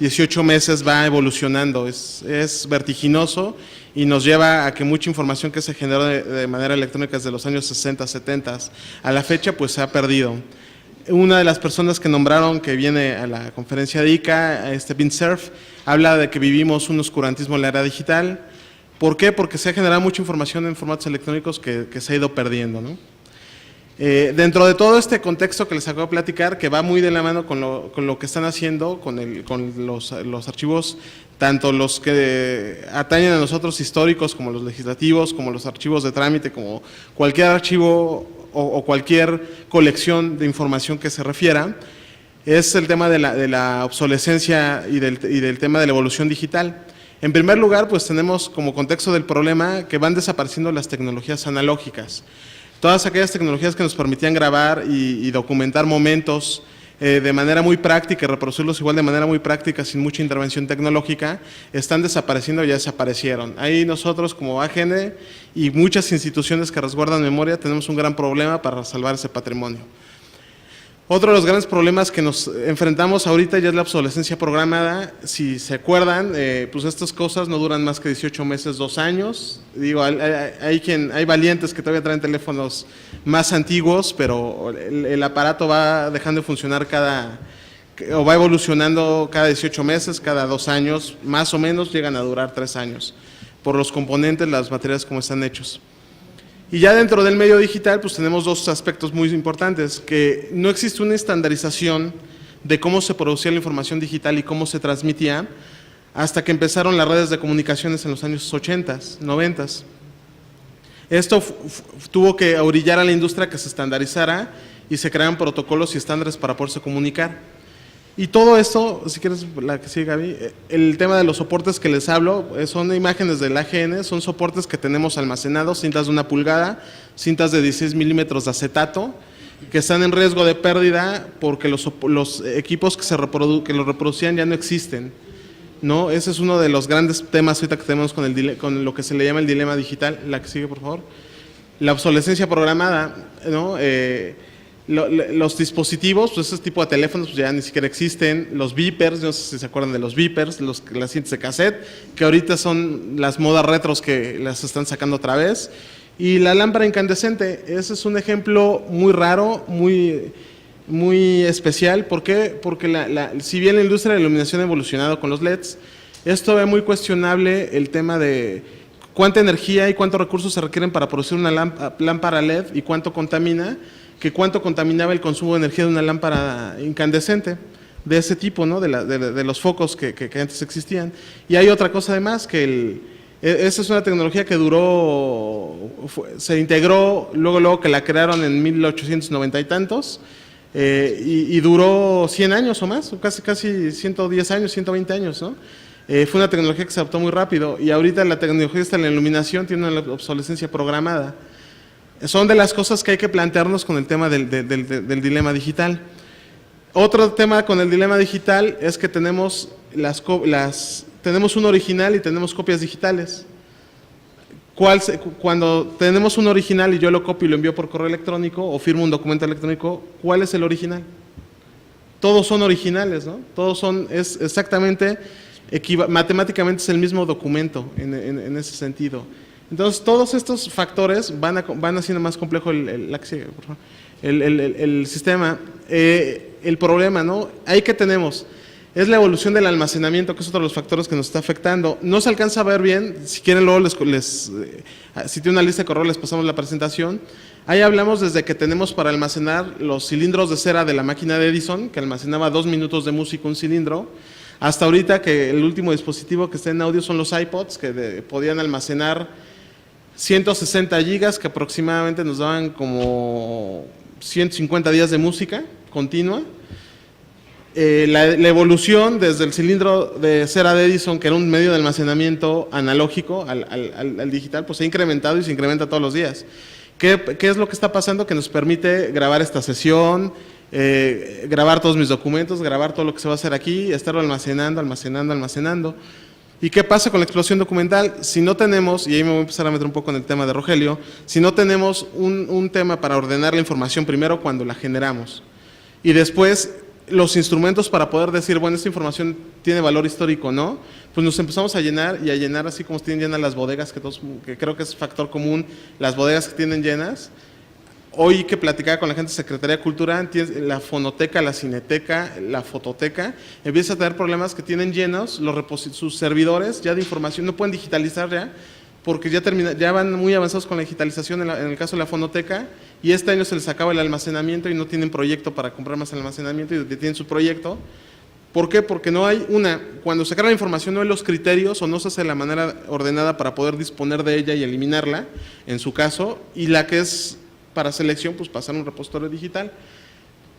18 meses va evolucionando, es vertiginoso y nos lleva a que mucha información que se generó de manera electrónica desde los años 60, 70 a la fecha pues se ha perdido. Una de las personas que nombraron que viene a la conferencia de ICA, Vint Cerf, habla de que vivimos un oscurantismo en la era digital. ¿Por qué? Porque se ha generado mucha información en formatos electrónicos que se ha ido perdiendo, ¿no? Dentro de todo este contexto que les acabo de platicar, que va muy de la mano con lo que están haciendo, con los archivos, tanto los que atañen a nosotros históricos, como los legislativos, como los archivos de trámite, como cualquier archivo o cualquier colección de información que se refiera, es el tema de la obsolescencia y del tema de la evolución digital. En primer lugar, pues tenemos como contexto del problema que van desapareciendo las tecnologías analógicas. Todas aquellas tecnologías que nos permitían grabar y documentar momentos de manera muy práctica y reproducirlos igual de manera muy práctica sin mucha intervención tecnológica, están desapareciendo y ya desaparecieron. Ahí nosotros como AGN y muchas instituciones que resguardan memoria tenemos un gran problema para salvar ese patrimonio. Otro de los grandes problemas que nos enfrentamos ahorita ya es la obsolescencia programada. Si se acuerdan, pues estas cosas no duran más que 18 meses, 2 años. Digo, hay valientes que todavía traen teléfonos más antiguos, pero el aparato va dejando de funcionar o va evolucionando cada 18 meses, cada 2 años, más o menos llegan a durar 3 años, por los componentes, las materias como están hechos. Y ya dentro del medio digital, pues tenemos 2 aspectos muy importantes, que no existe una estandarización de cómo se producía la información digital y cómo se transmitía, hasta que empezaron las redes de comunicaciones en los años 80s, 90s. Esto tuvo que orillar a la industria que se estandarizara y se crearan protocolos y estándares para poderse comunicar. Y todo esto, si quieres la que sigue Gaby, el tema de los soportes que les hablo, son imágenes del AGN, son soportes que tenemos almacenados, cintas de 1 pulgada, cintas de 16 milímetros de acetato, que están en riesgo de pérdida porque los equipos que los reproducían ya no existen, ¿no? Ese es uno de los grandes temas ahorita que tenemos con lo que se le llama el dilema digital. La que sigue, por favor. La obsolescencia programada, ¿no? Los dispositivos, pues ese tipo de teléfonos pues ya ni siquiera existen. Los beepers, no sé si se acuerdan de los beepers, las cintas de cassette, que ahorita son las modas retros que las están sacando otra vez. Y la lámpara incandescente, ese es un ejemplo muy raro, muy especial. ¿Por qué? Porque si bien la industria de la iluminación ha evolucionado con los LEDs, esto es muy cuestionable el tema de cuánta energía y cuántos recursos se requieren para producir una lámpara LED y cuánto contamina, que cuánto contaminaba el consumo de energía de una lámpara incandescente de ese tipo, ¿no? de los focos que antes existían. Y hay otra cosa además, que esa es una tecnología que se integró luego que la crearon en 1890 y tantos, y duró 100 años o más, casi 110 años, 120 años, ¿no? Fue una tecnología que se adaptó muy rápido, y ahorita la tecnología en la iluminación tiene una obsolescencia programada. Son de las cosas que hay que plantearnos con el tema del dilema digital. Otro tema con el dilema digital es que tenemos tenemos un original y tenemos copias digitales. Cuando tenemos un original y yo lo copio y lo envío por correo electrónico o firmo un documento electrónico, ¿cuál es el original? Todos son originales, ¿no? Es exactamente, matemáticamente es el mismo documento en ese sentido. Entonces, todos estos factores van haciendo más complejo el sistema. El problema, ¿no? Ahí que tenemos, es la evolución del almacenamiento, que es otro de los factores que nos está afectando. No se alcanza a ver bien, si quieren luego si tiene una lista de correo les pasamos la presentación. Ahí hablamos desde que tenemos para almacenar los cilindros de cera de la máquina de Edison, que almacenaba 2 minutos de música un cilindro, hasta ahorita que el último dispositivo que está en audio son los iPods, que podían almacenar 160 gigas, que aproximadamente nos daban como 150 días de música continua. La evolución desde el cilindro de cera de Edison, que era un medio de almacenamiento analógico, al digital, pues se ha incrementado y se incrementa todos los días. ¿Qué es lo que está pasando? Que nos permite grabar esta sesión, grabar todos mis documentos, grabar todo lo que se va a hacer aquí, estarlo almacenando. ¿Y qué pasa con la explosión documental? Si no tenemos, y ahí me voy a empezar a meter un poco en el tema de Rogelio, si no tenemos un tema para ordenar la información primero cuando la generamos, y después los instrumentos para poder decir, bueno, esta información tiene valor histórico o no, pues nos empezamos a llenar así como tienen llenas las bodegas, que creo que es factor común, las bodegas que tienen llenas, hoy que platicaba con la gente de Secretaría de Cultura, la fonoteca, la cineteca, la fototeca, empieza a tener problemas que tienen llenos sus servidores ya de información, no pueden digitalizar ya, porque ya van muy avanzados con la digitalización en el caso de la fonoteca, y este año se les acaba el almacenamiento y no tienen proyecto para comprar más almacenamiento y detienen su proyecto. ¿Por qué? Porque no hay cuando se carga la información no hay los criterios o no se hace de la manera ordenada para poder disponer de ella y eliminarla, en su caso, y la que es para selección, pues pasar a un repositorio digital.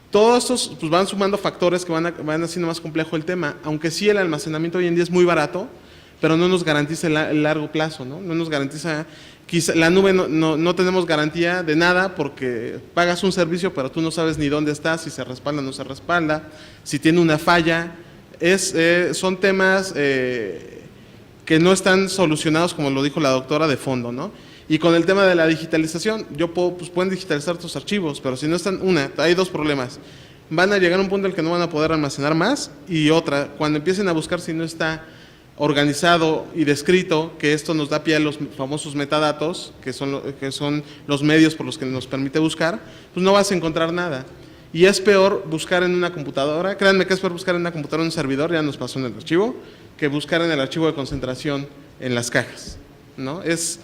Todos estos pues, van sumando factores que van haciendo más complejo el tema, aunque sí el almacenamiento hoy en día es muy barato, pero no nos garantiza el largo plazo, ¿no? No nos garantiza, quizá la nube no tenemos garantía de nada porque pagas un servicio pero tú no sabes ni dónde está, si se respalda o no se respalda, si tiene una falla, son temas que no están solucionados como lo dijo la doctora de fondo, ¿no? Y con el tema de la digitalización, pues pueden digitalizar tus archivos, pero si no están, hay dos problemas, van a llegar a un punto en el que no van a poder almacenar más, y otra, cuando empiecen a buscar si no está organizado y descrito, que esto nos da pie a los famosos metadatos, que son los medios por los que nos permite buscar, pues no vas a encontrar nada. Y es peor buscar en una computadora, créanme que es peor buscar en una computadora en un servidor, ya nos pasó en el archivo, que buscar en el archivo de concentración en las cajas, ¿no? Es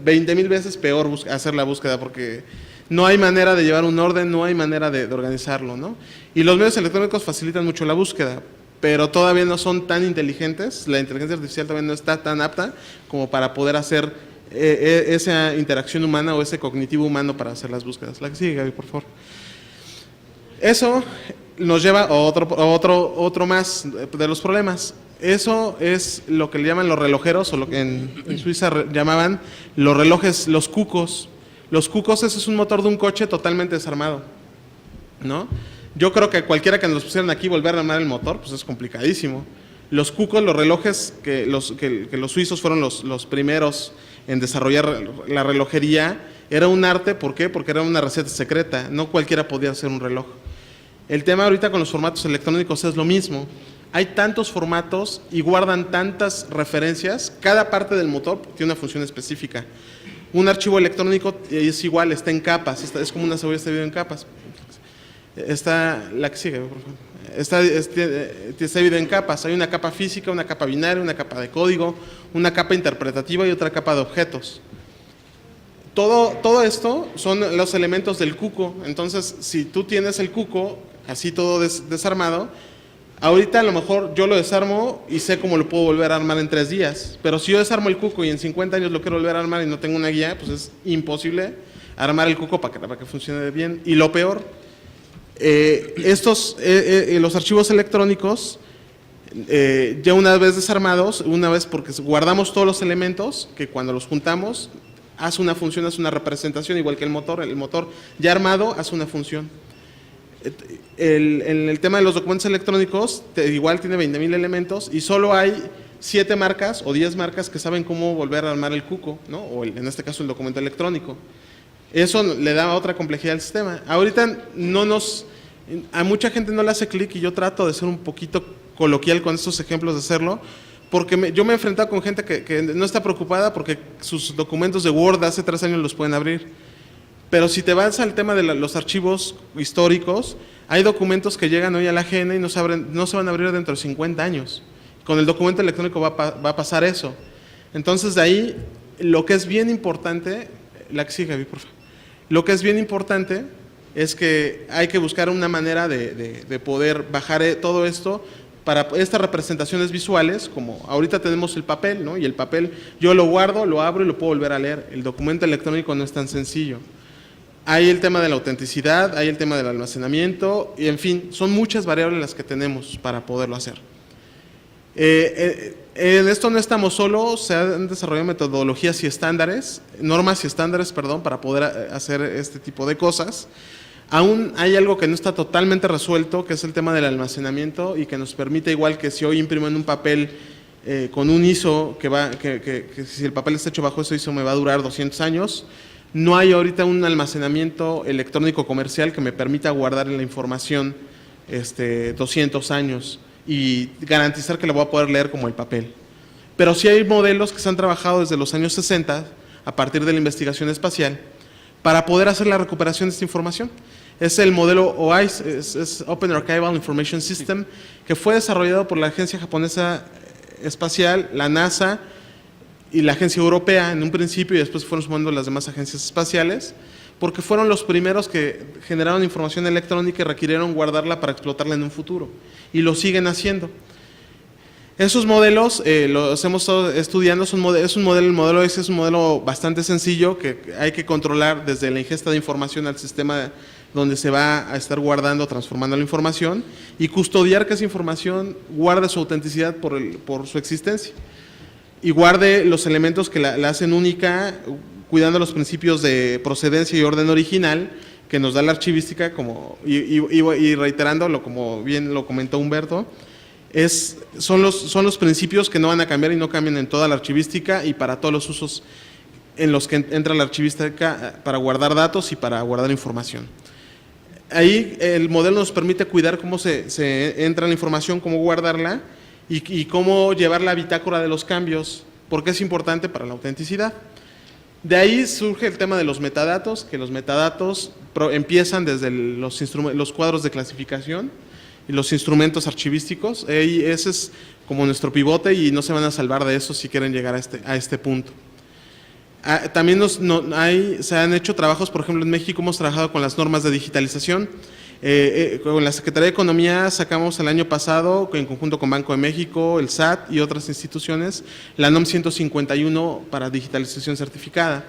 20,000 veces peor hacer la búsqueda porque no hay manera de llevar un orden, no hay manera de organizarlo, ¿no? Y los medios electrónicos facilitan mucho la búsqueda, pero todavía no son tan inteligentes, la inteligencia artificial todavía no está tan apta como para poder hacer esa interacción humana o ese cognitivo humano para hacer las búsquedas. La que sigue, Gaby, por favor. Eso nos lleva a otro más de los problemas. Eso es lo que le llaman los relojeros, o lo que en Suiza llamaban los relojes, los cucos. Los cucos, ese es un motor de un coche totalmente desarmado, ¿no? Yo creo que cualquiera que nos pusieran aquí volver a armar el motor, pues es complicadísimo. Los cucos, los relojes, que los suizos fueron los primeros en desarrollar la relojería, era un arte, ¿por qué? Porque era una receta secreta, no cualquiera podía hacer un reloj. El tema ahorita con los formatos electrónicos es lo mismo. Hay tantos formatos y guardan tantas referencias, cada parte del motor tiene una función específica. Un archivo electrónico es igual, está en capas, es como una cebolla, está dividido en capas. La que sigue, por favor. Está dividido en capas, hay una capa física, una capa binaria, una capa de código, una capa interpretativa y otra capa de objetos. Todo esto son los elementos del cuco. Entonces, si tú tienes el cuco así todo desarmado, ahorita a lo mejor yo lo desarmo y sé cómo lo puedo volver a armar en 3 días, pero si yo desarmo el cuco y en 50 años lo quiero volver a armar y no tengo una guía, pues es imposible armar el cuco para que funcione bien. Y lo peor, los archivos electrónicos, ya una vez desarmados, porque guardamos todos los elementos, que cuando los juntamos hace una función, hace una representación, igual que el motor ya armado hace una función. En el tema de los documentos electrónicos, igual tiene 20,000 elementos y solo hay 7 marcas o 10 marcas que saben cómo volver a armar el cuco, ¿no? O en este caso el documento electrónico. Eso le da otra complejidad al sistema. Ahorita a mucha gente no le hace clic y yo trato de ser un poquito coloquial con estos ejemplos de hacerlo, porque yo me he enfrentado con gente que no está preocupada porque sus documentos de Word de hace 3 años los pueden abrir. Pero si te vas al tema de los archivos históricos, hay documentos que llegan hoy a la GN y no se van a abrir dentro de 50 años. Con el documento electrónico va a pasar eso. Entonces, de ahí, lo que es bien importante, la que sigue, Gaby, por favor. Lo que es bien importante es que hay que buscar una manera de poder bajar todo esto para estas representaciones visuales, como ahorita tenemos el papel, ¿no? Y el papel yo lo guardo, lo abro y lo puedo volver a leer. El documento electrónico no es tan sencillo. Hay el tema de la autenticidad, hay el tema del almacenamiento, y en fin, son muchas variables las que tenemos para poderlo hacer. En esto no estamos solos, se han desarrollado metodologías y estándares, normas y estándares, para poder hacer este tipo de cosas. Aún hay algo que no está totalmente resuelto, que es el tema del almacenamiento y que nos permite, igual que si hoy imprimo en un papel con un ISO, que si el papel está hecho bajo ese ISO me va a durar 200 años, no hay ahorita un almacenamiento electrónico comercial que me permita guardar la información 200 años y garantizar que la voy a poder leer como el papel. Pero sí hay modelos que se han trabajado desde los años 60, a partir de la investigación espacial, para poder hacer la recuperación de esta información. Es el modelo OIS, es Open Archival Information System, que fue desarrollado por la Agencia Japonesa Espacial, la NASA y la Agencia Europea en un principio, y después fueron sumando las demás agencias espaciales, porque fueron los primeros que generaron información electrónica y requirieron guardarla para explotarla en un futuro, y lo siguen haciendo. Esos modelos los hemos estado estudiando, el modelo OIS es un modelo bastante sencillo que hay que controlar desde la ingesta de información al sistema donde se va a estar guardando, transformando la información, y custodiar que esa información guarde su autenticidad por su existencia y guarde los elementos que la hacen única, cuidando los principios de procedencia y orden original que nos da la archivística, y reiterándolo, como bien lo comentó Humberto, son los principios que no van a cambiar y no cambian en toda la archivística y para todos los usos en los que entra la archivística para guardar datos y para guardar información. Ahí el modelo nos permite cuidar cómo se entra la información, cómo guardarla y cómo llevar la bitácora de los cambios, porque es importante para la autenticidad. De ahí surge el tema de los metadatos, que los metadatos empiezan desde los cuadros de clasificación y los instrumentos archivísticos. Ese es como nuestro pivote y no se van a salvar de eso si quieren llegar a este punto. También se han hecho trabajos, por ejemplo en México hemos trabajado con las normas de digitalización. Con la Secretaría de Economía sacamos el año pasado, en conjunto con Banco de México, el SAT y otras instituciones, la NOM 151 para digitalización certificada.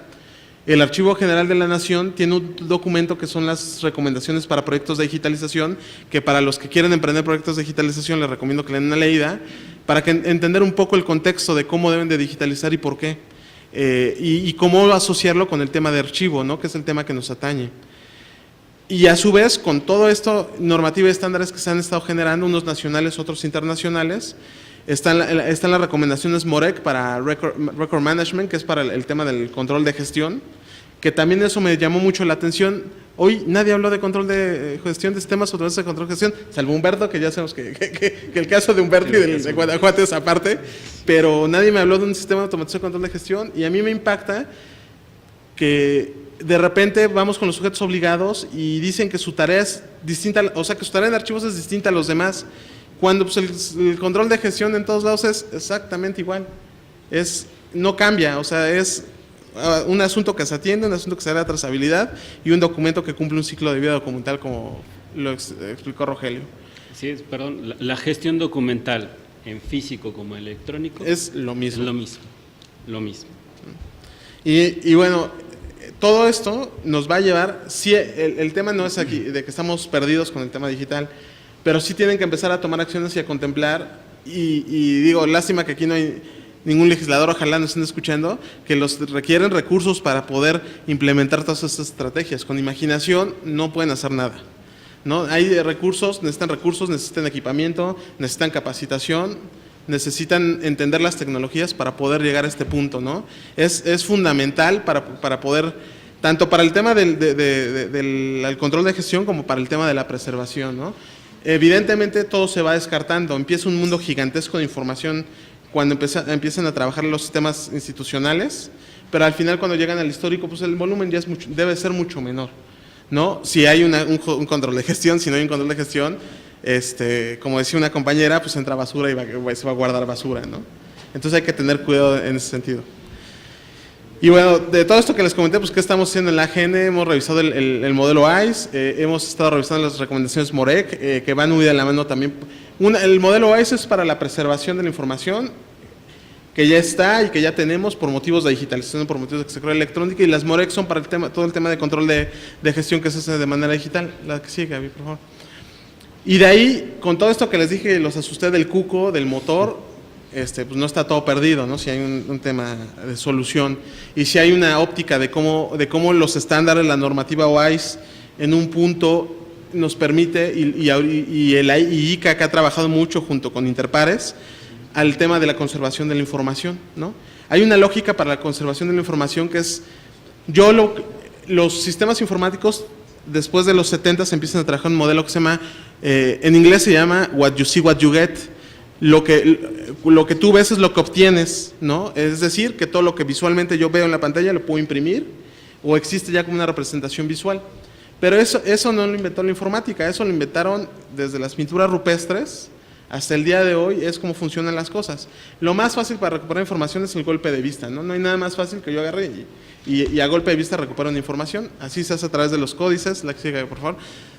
El Archivo General de la Nación tiene un documento que son las recomendaciones para proyectos de digitalización, que para los que quieren emprender proyectos de digitalización les recomiendo que le den una leída, para entender un poco el contexto de cómo deben de digitalizar y por qué, y cómo asociarlo con el tema de archivo, ¿no?, que es el tema que nos atañe. Y a su vez, con todo esto, normativa y estándares que se han estado generando, unos nacionales, otros internacionales, están las recomendaciones MOREC para Record Management, que es para el tema del control de gestión, que también eso me llamó mucho la atención. Hoy nadie habló de control de gestión de sistemas automatizados de control de gestión, salvo Humberto, que ya sabemos que el caso de Humberto y del de Guanajuato es aparte, pero nadie me habló de un sistema automatizado de control de gestión, y a mí me impacta que de repente vamos con los sujetos obligados y dicen que su tarea es distinta, o sea, que su tarea en archivos es distinta a los demás, cuando pues, el control de gestión en todos lados es exactamente igual, no cambia, o sea, es un asunto que se atiende, un asunto que se da la trazabilidad y un documento que cumple un ciclo de vida documental, como lo explicó Rogelio. Sí, perdón, la gestión documental en físico como electrónico es lo mismo. Es lo mismo. Y bueno, todo esto nos va a llevar, sí, el tema no es aquí, de que estamos perdidos con el tema digital, pero sí tienen que empezar a tomar acciones y a contemplar, y digo, lástima que aquí no hay ningún legislador, ojalá nos estén escuchando, que los requieren recursos para poder implementar todas estas estrategias. Con imaginación no pueden hacer nada, ¿no? Hay recursos, necesitan equipamiento, necesitan capacitación, necesitan entender las tecnologías para poder llegar a este punto, ¿no? Es fundamental para poder, tanto para el tema del control de gestión como para el tema de la preservación, ¿no? Evidentemente todo se va descartando, empieza un mundo gigantesco de información cuando empiezan a trabajar los sistemas institucionales, pero al final cuando llegan al histórico, pues el volumen ya debe ser mucho menor, ¿no? Si hay un control de gestión, si no hay un control de gestión, como decía una compañera, pues entra basura y se va a guardar basura, ¿no? Entonces hay que tener cuidado en ese sentido. Y bueno, de todo esto que les comenté, pues qué estamos haciendo en la AGN, hemos revisado el modelo ICE, hemos estado revisando las recomendaciones MOREC, que van muy de la mano también. El modelo ICE es para la preservación de la información, que ya está y que ya tenemos por motivos de digitalización, por motivos de sector electrónica, y las MOREC son para todo el tema de control de gestión que se hace de manera digital. La que sigue, Gaby, por favor. Y de ahí, con todo esto que les dije, los asusté del cuco, del motor, pues no está todo perdido, ¿no? Si hay un tema de solución y si hay una óptica de cómo los estándares, la normativa OIS en un punto nos permite, y el ICA, que ha trabajado mucho junto con Interpares al tema de la conservación de la información, ¿no? Hay una lógica para la conservación de la información que es, los sistemas informáticos después de los 70 se empiezan a trabajar un modelo que se llama, en inglés se llama what you see, what you get. Lo que tú ves es lo que obtienes, ¿no? Es decir, que todo lo que visualmente yo veo en la pantalla lo puedo imprimir, o existe ya como una representación visual. Pero eso no lo inventó la informática, eso lo inventaron desde las pinturas rupestres hasta el día de hoy, es como funcionan las cosas. Lo más fácil para recuperar información es el golpe de vista, ¿no? No hay nada más fácil que yo agarre y a golpe de vista recupero una información. Así se hace a través de los códices, la que sigue, por favor,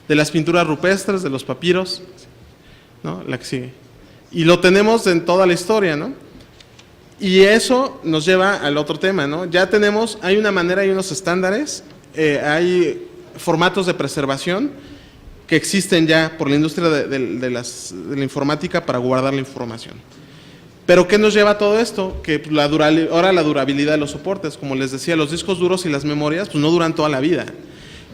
de las pinturas rupestres, de los papiros, ¿no? La que sigue. Y lo tenemos en toda la historia, ¿no? Y eso nos lleva al otro tema, ¿no? Ya tenemos, hay una manera, hay unos estándares, hay formatos de preservación que existen ya por la industria de la informática para guardar la información. Pero ¿qué nos lleva a todo esto? Que ahora la durabilidad de los soportes, como les decía, los discos duros y las memorias pues no duran toda la vida.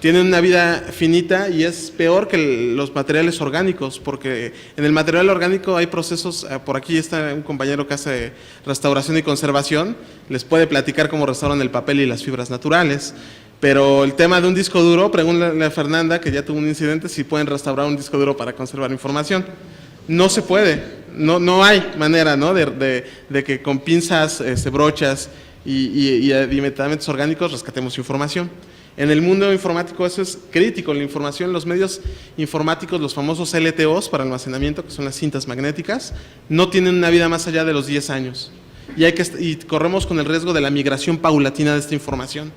Tienen una vida finita y es peor que los materiales orgánicos, porque en el material orgánico hay procesos, por aquí está un compañero que hace restauración y conservación, les puede platicar cómo restauran el papel y las fibras naturales. Pero el tema de un disco duro, pregúntale a Fernanda, que ya tuvo un incidente, si pueden restaurar un disco duro para conservar información. No se puede, no hay manera, ¿no? de que con pinzas, brochas y medicamentos orgánicos rescatemos información. En el mundo informático eso es crítico, la información, los medios informáticos, los famosos LTOs para almacenamiento, que son las cintas magnéticas, no tienen una vida más allá de los 10 años. Y corremos con el riesgo de la migración paulatina de esta información,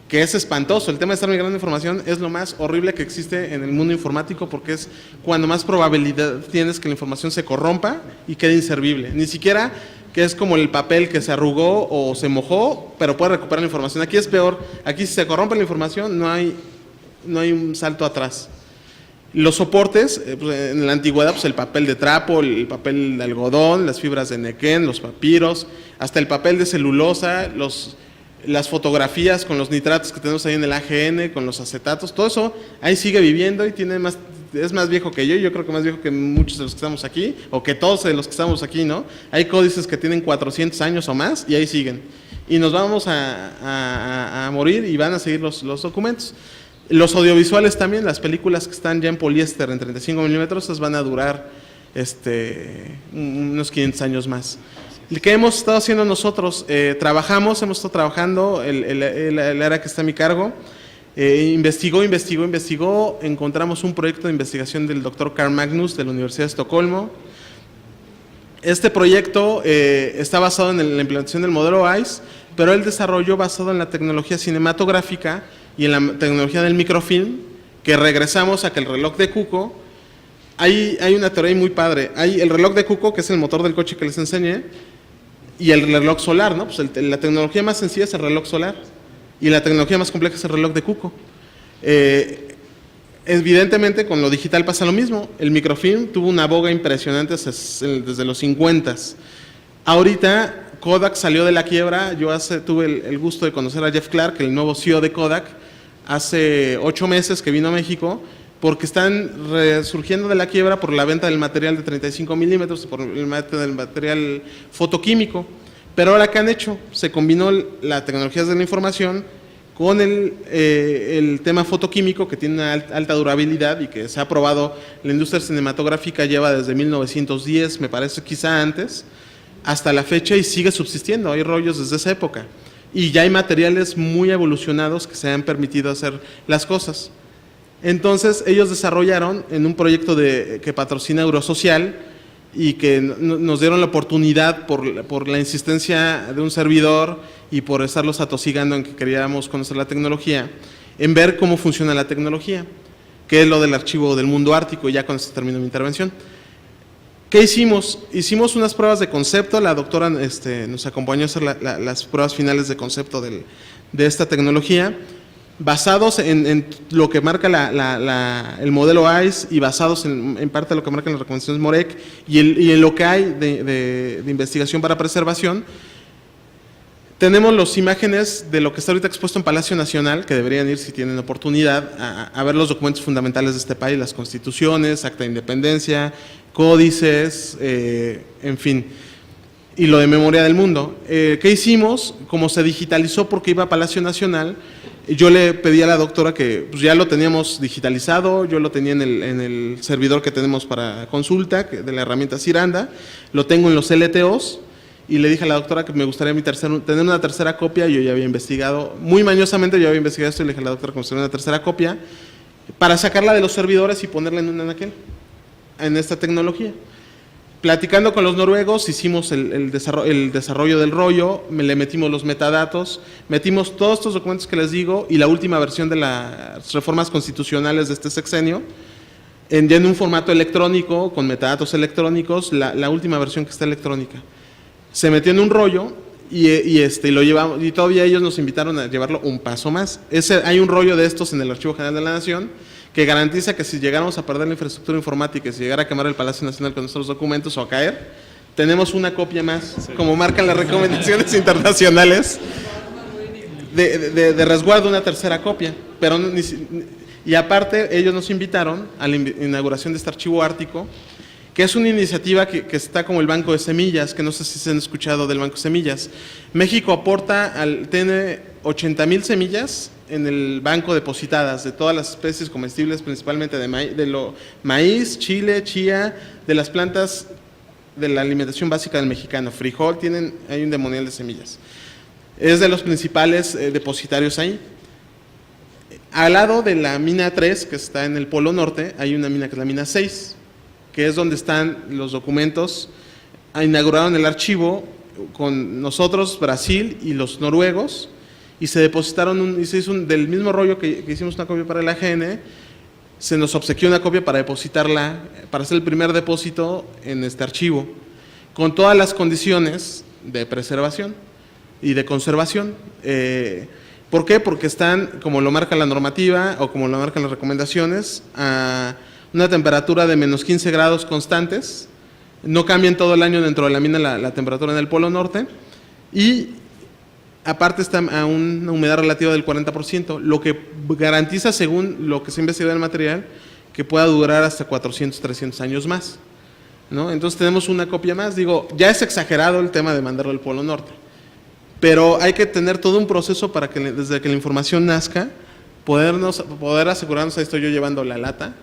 que es espantoso. El tema de estar migrando información es lo más horrible que existe en el mundo informático, porque es cuando más probabilidad tienes que la información se corrompa y quede inservible. Ni siquiera que es como el papel que se arrugó o se mojó, pero puede recuperar la información. Aquí es peor, aquí si se corrompe la información no hay un salto atrás. Los soportes, en la antigüedad, pues el papel de trapo, el papel de algodón, las fibras de nequén, los papiros, hasta el papel de celulosa, las fotografías con los nitratos que tenemos ahí en el AGN, con los acetatos, todo eso ahí sigue viviendo y es más viejo que yo creo que más viejo que muchos de los que estamos aquí, o que todos de los que estamos aquí, ¿no? Hay códices que tienen 400 años o más y ahí siguen. Y nos vamos a morir y van a seguir los documentos. Los audiovisuales también, las películas que están ya en poliéster en 35 milímetros, esas van a durar unos 500 años más. ¿Qué hemos estado haciendo nosotros? Hemos estado trabajando, el área que está a mi cargo, investigó, encontramos un proyecto de investigación del doctor Carl Magnus de la Universidad de Estocolmo. Este proyecto está basado en la implementación del modelo ICE, pero él desarrolló basado en la tecnología cinematográfica y en la tecnología del microfilm, que regresamos a que el reloj de Cuco, hay una teoría muy padre, hay el reloj de Cuco, que es el motor del coche que les enseñé, y el reloj solar, ¿no? Pues la tecnología más sencilla es el reloj solar y la tecnología más compleja es el reloj de Cuco. Evidentemente con lo digital pasa lo mismo. El microfilm tuvo una boga impresionante desde los 50s. Ahorita Kodak salió de la quiebra. Yo tuve el gusto de conocer a Jeff Clark, el nuevo CEO de Kodak, hace 8 meses que vino a México, porque están resurgiendo de la quiebra por la venta del material de 35 milímetros, por el material fotoquímico. Pero ahora, ¿qué han hecho? Se combinó la tecnología de la información con el tema fotoquímico, que tiene una alta durabilidad y que se ha probado, la industria cinematográfica lleva desde 1910, me parece, quizá antes, hasta la fecha, y sigue subsistiendo. Hay rollos desde esa época. Y ya hay materiales muy evolucionados que se han permitido hacer las cosas. Entonces ellos desarrollaron en un proyecto que patrocina Eurosocial y que nos dieron la oportunidad por la insistencia de un servidor y por estarlos atosigando en que queríamos conocer la tecnología, en ver cómo funciona la tecnología, que es lo del archivo del mundo ártico, y ya con esto termino mi intervención. ¿Qué hicimos? Hicimos unas pruebas de concepto, la doctora nos acompañó a hacer las pruebas finales de concepto de esta tecnología, basados en lo que marca el modelo ICE y basados en parte de lo que marcan las recomendaciones MOREC y en lo que hay de investigación para preservación. Tenemos las imágenes de lo que está ahorita expuesto en Palacio Nacional, que deberían ir si tienen oportunidad a ver los documentos fundamentales de este país, las constituciones, acta de independencia, códices, en fin, y lo de memoria del mundo. ¿Qué hicimos? Como se digitalizó porque iba a Palacio Nacional, yo le pedí a la doctora que pues ya lo teníamos digitalizado, yo lo tenía en el servidor que tenemos para consulta, de la herramienta Ciranda, lo tengo en los LTOs, y le dije a la doctora que me gustaría tener una tercera copia. Yo ya había investigado, muy mañosamente yo había investigado esto, y le dije a la doctora que me gustaría una tercera copia para sacarla de los servidores y ponerla en un anaquel, en esta tecnología. Platicando con los noruegos, hicimos el desarrollo del rollo, le metimos los metadatos, metimos todos estos documentos que les digo y la última versión de las reformas constitucionales de este sexenio, ya en un formato electrónico, con metadatos electrónicos, la última versión que está electrónica. Se metió en un rollo y lo llevamos, y todavía ellos nos invitaron a llevarlo un paso más. Hay un rollo de estos en el Archivo General de la Nación que garantiza que si llegáramos a perder la infraestructura informática y si llegara a quemar el Palacio Nacional con nuestros documentos o a caer, tenemos una copia más, como marcan las recomendaciones internacionales, de resguardo, una tercera copia. Pero y aparte, ellos nos invitaron a la inauguración de este archivo ártico, que es una iniciativa que está como el Banco de Semillas, que no sé si se han escuchado del Banco de Semillas. México tiene 80,000 semillas en el banco depositadas de todas las especies comestibles, principalmente de maíz, chile, chía, de las plantas de la alimentación básica del mexicano, frijol, hay un demonial de semillas. Es de los principales depositarios ahí. Al lado de la mina 3, que está en el Polo Norte, hay una mina que es la mina 6, que es donde están los documentos. Inauguraron el archivo con nosotros, Brasil y los noruegos, y se depositaron, y se hizo del mismo rollo que hicimos una copia para el AGN, se nos obsequió una copia para depositarla, para hacer el primer depósito en este archivo, con todas las condiciones de preservación y de conservación. ¿Por qué? Porque están, como lo marca la normativa o como lo marcan las recomendaciones, a una temperatura de menos 15 grados constantes, no cambian todo el año dentro de la mina la temperatura en el Polo Norte, y aparte está a una humedad relativa del 40%, lo que garantiza, según lo que se ha investigado en el material, que pueda durar hasta 400, 300 años más, ¿no? Entonces tenemos una copia más. Digo, ya es exagerado el tema de mandarlo al Polo Norte, pero hay que tener todo un proceso para que desde que la información nazca, poder asegurarnos. Ahí estoy yo llevando la lata,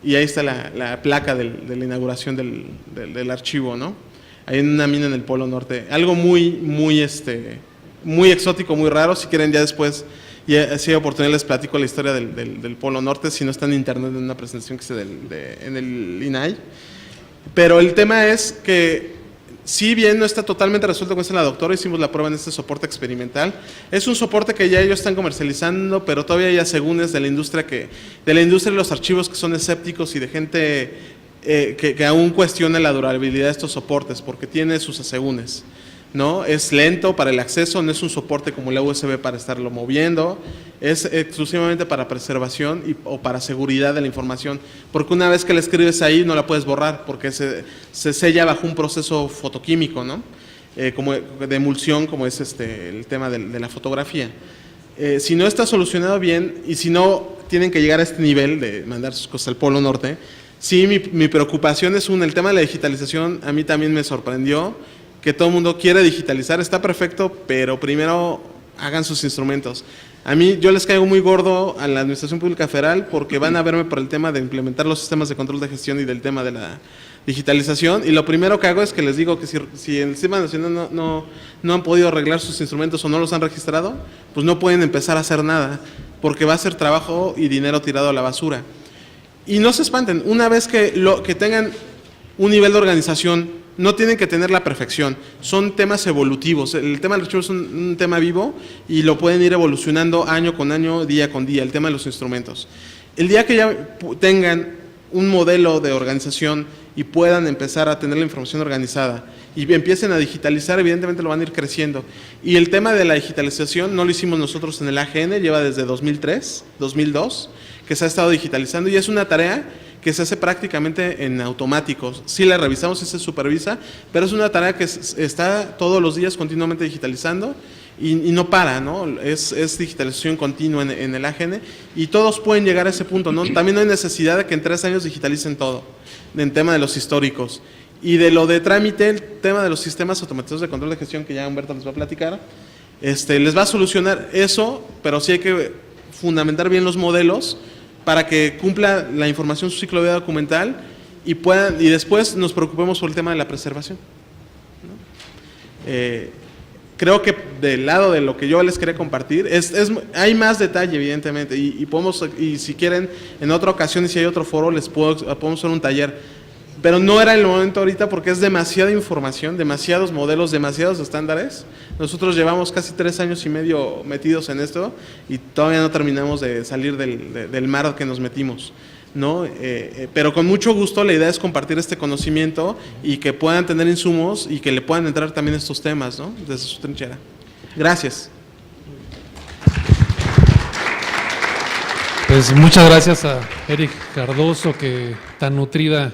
y ahí está la placa de la inauguración del archivo, ¿no? Hay una mina en el Polo Norte, algo muy exótico, muy raro. Si quieren, ya después, si hay oportunidad, les platico la historia del Polo Norte, si no está en internet, en una presentación que hice en el INAI. Pero el tema es que, si bien no está totalmente resuelto, como dice la doctora, hicimos la prueba en este soporte experimental. Es un soporte que ya ellos están comercializando, pero todavía hay asegúnes de la industria de los archivos, que son escépticos y de gente que aún cuestiona la durabilidad de estos soportes, porque tiene sus asegúnes, ¿no? Es lento para el acceso, no es un soporte como la USB para estarlo moviendo, es exclusivamente para preservación o para seguridad de la información, porque una vez que la escribes ahí no la puedes borrar, porque se sella bajo un proceso fotoquímico, ¿no? Como de emulsión, como es el tema de la fotografía. Si no está solucionado bien, y si no tienen que llegar a este nivel de mandar sus cosas al Polo Norte, sí, mi preocupación es el tema de la digitalización. A mí también me sorprendió que todo el mundo quiere digitalizar, está perfecto, pero primero hagan sus instrumentos. A mí, yo les caigo muy gordo a la Administración Pública Federal, porque van a verme por el tema de implementar los sistemas de control de gestión y del tema de la digitalización, y lo primero que hago es que les digo que si en el Sistema Nacional no han podido arreglar sus instrumentos o no los han registrado, pues no pueden empezar a hacer nada, porque va a ser trabajo y dinero tirado a la basura. Y no se espanten, una vez que tengan un nivel de organización, no tienen que tener la perfección, son temas evolutivos. El tema del archivo es un tema vivo y lo pueden ir evolucionando año con año, día con día, el tema de los instrumentos. El día que ya tengan un modelo de organización y puedan empezar a tener la información organizada y empiecen a digitalizar, evidentemente lo van a ir creciendo. Y el tema de la digitalización no lo hicimos nosotros en el AGN, lleva desde 2003, 2002, que se ha estado digitalizando, y es una tarea que se hace prácticamente en automático. Sí la revisamos y se supervisa, pero es una tarea que está todos los días continuamente digitalizando y no para, ¿no? Es digitalización continua en el AGN, y todos pueden llegar a ese punto, ¿no? También no hay necesidad de que en 3 años digitalicen todo, en tema de los históricos. Y de lo de trámite, el tema de los sistemas automatizados de control de gestión, que ya Humberto les va a platicar, les va a solucionar eso, pero sí hay que fundamentar bien los modelos para que cumpla la información su ciclo de vida documental y después nos preocupemos por el tema de la preservación, ¿no? Creo que del lado de lo que yo les quería compartir, hay más detalle, evidentemente, y si quieren, en otra ocasión, y si hay otro foro, podemos hacer un taller. Pero no era el momento ahorita porque es demasiada información, demasiados modelos, demasiados estándares. Nosotros llevamos casi 3 años y medio metidos en esto y todavía no terminamos de salir del mar que nos metimos, ¿no? Pero con mucho gusto la idea es compartir este conocimiento y que puedan tener insumos y que le puedan entrar también estos temas, ¿no? Desde su trinchera. Gracias. Pues muchas gracias a Eric Cardoso, que tan nutrida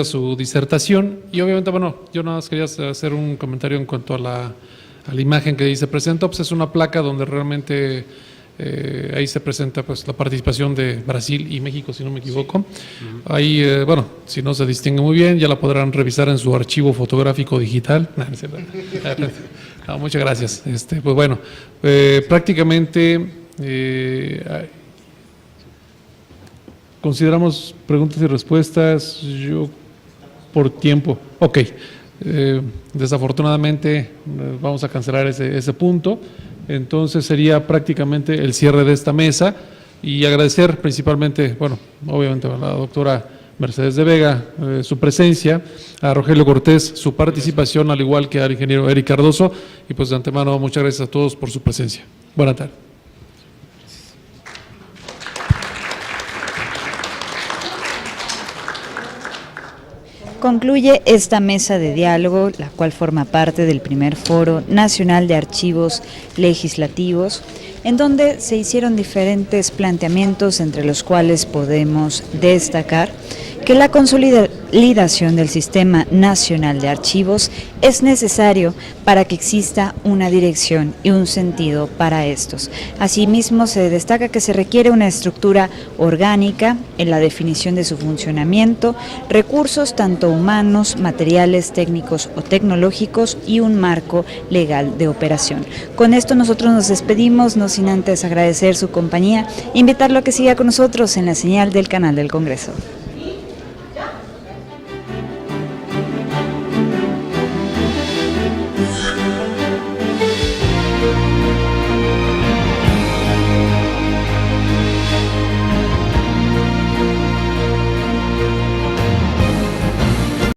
su disertación. Y obviamente, bueno, yo nada más quería hacer un comentario en cuanto a la imagen que dice presenta. Pues es una placa donde realmente ahí se presenta pues la participación de Brasil y México, si no me equivoco. Ahí, bueno, si no se distingue muy bien, ya la podrán revisar en su archivo fotográfico digital. No, muchas gracias. Pues bueno, prácticamente consideramos preguntas y respuestas. Yo por tiempo. Ok. Desafortunadamente vamos a cancelar ese punto. Entonces sería prácticamente el cierre de esta mesa y agradecer principalmente, bueno, obviamente a la doctora Mercedes de Vega su presencia, a Rogelio Cortés su participación, al igual que al ingeniero Eric Cardoso, y pues de antemano muchas gracias a todos por su presencia. Buenas tardes. Concluye esta mesa de diálogo, la cual forma parte del primer Foro Nacional de Archivos Legislativos, en donde se hicieron diferentes planteamientos, entre los cuales podemos destacar que la consolidación del Sistema Nacional de Archivos es necesario para que exista una dirección y un sentido para estos. Asimismo, se destaca que se requiere una estructura orgánica en la definición de su funcionamiento, recursos tanto humanos, materiales, técnicos o tecnológicos y un marco legal de operación. Con esto nosotros nos despedimos, no sin antes agradecer su compañía e invitarlo a que siga con nosotros en la señal del canal del Congreso.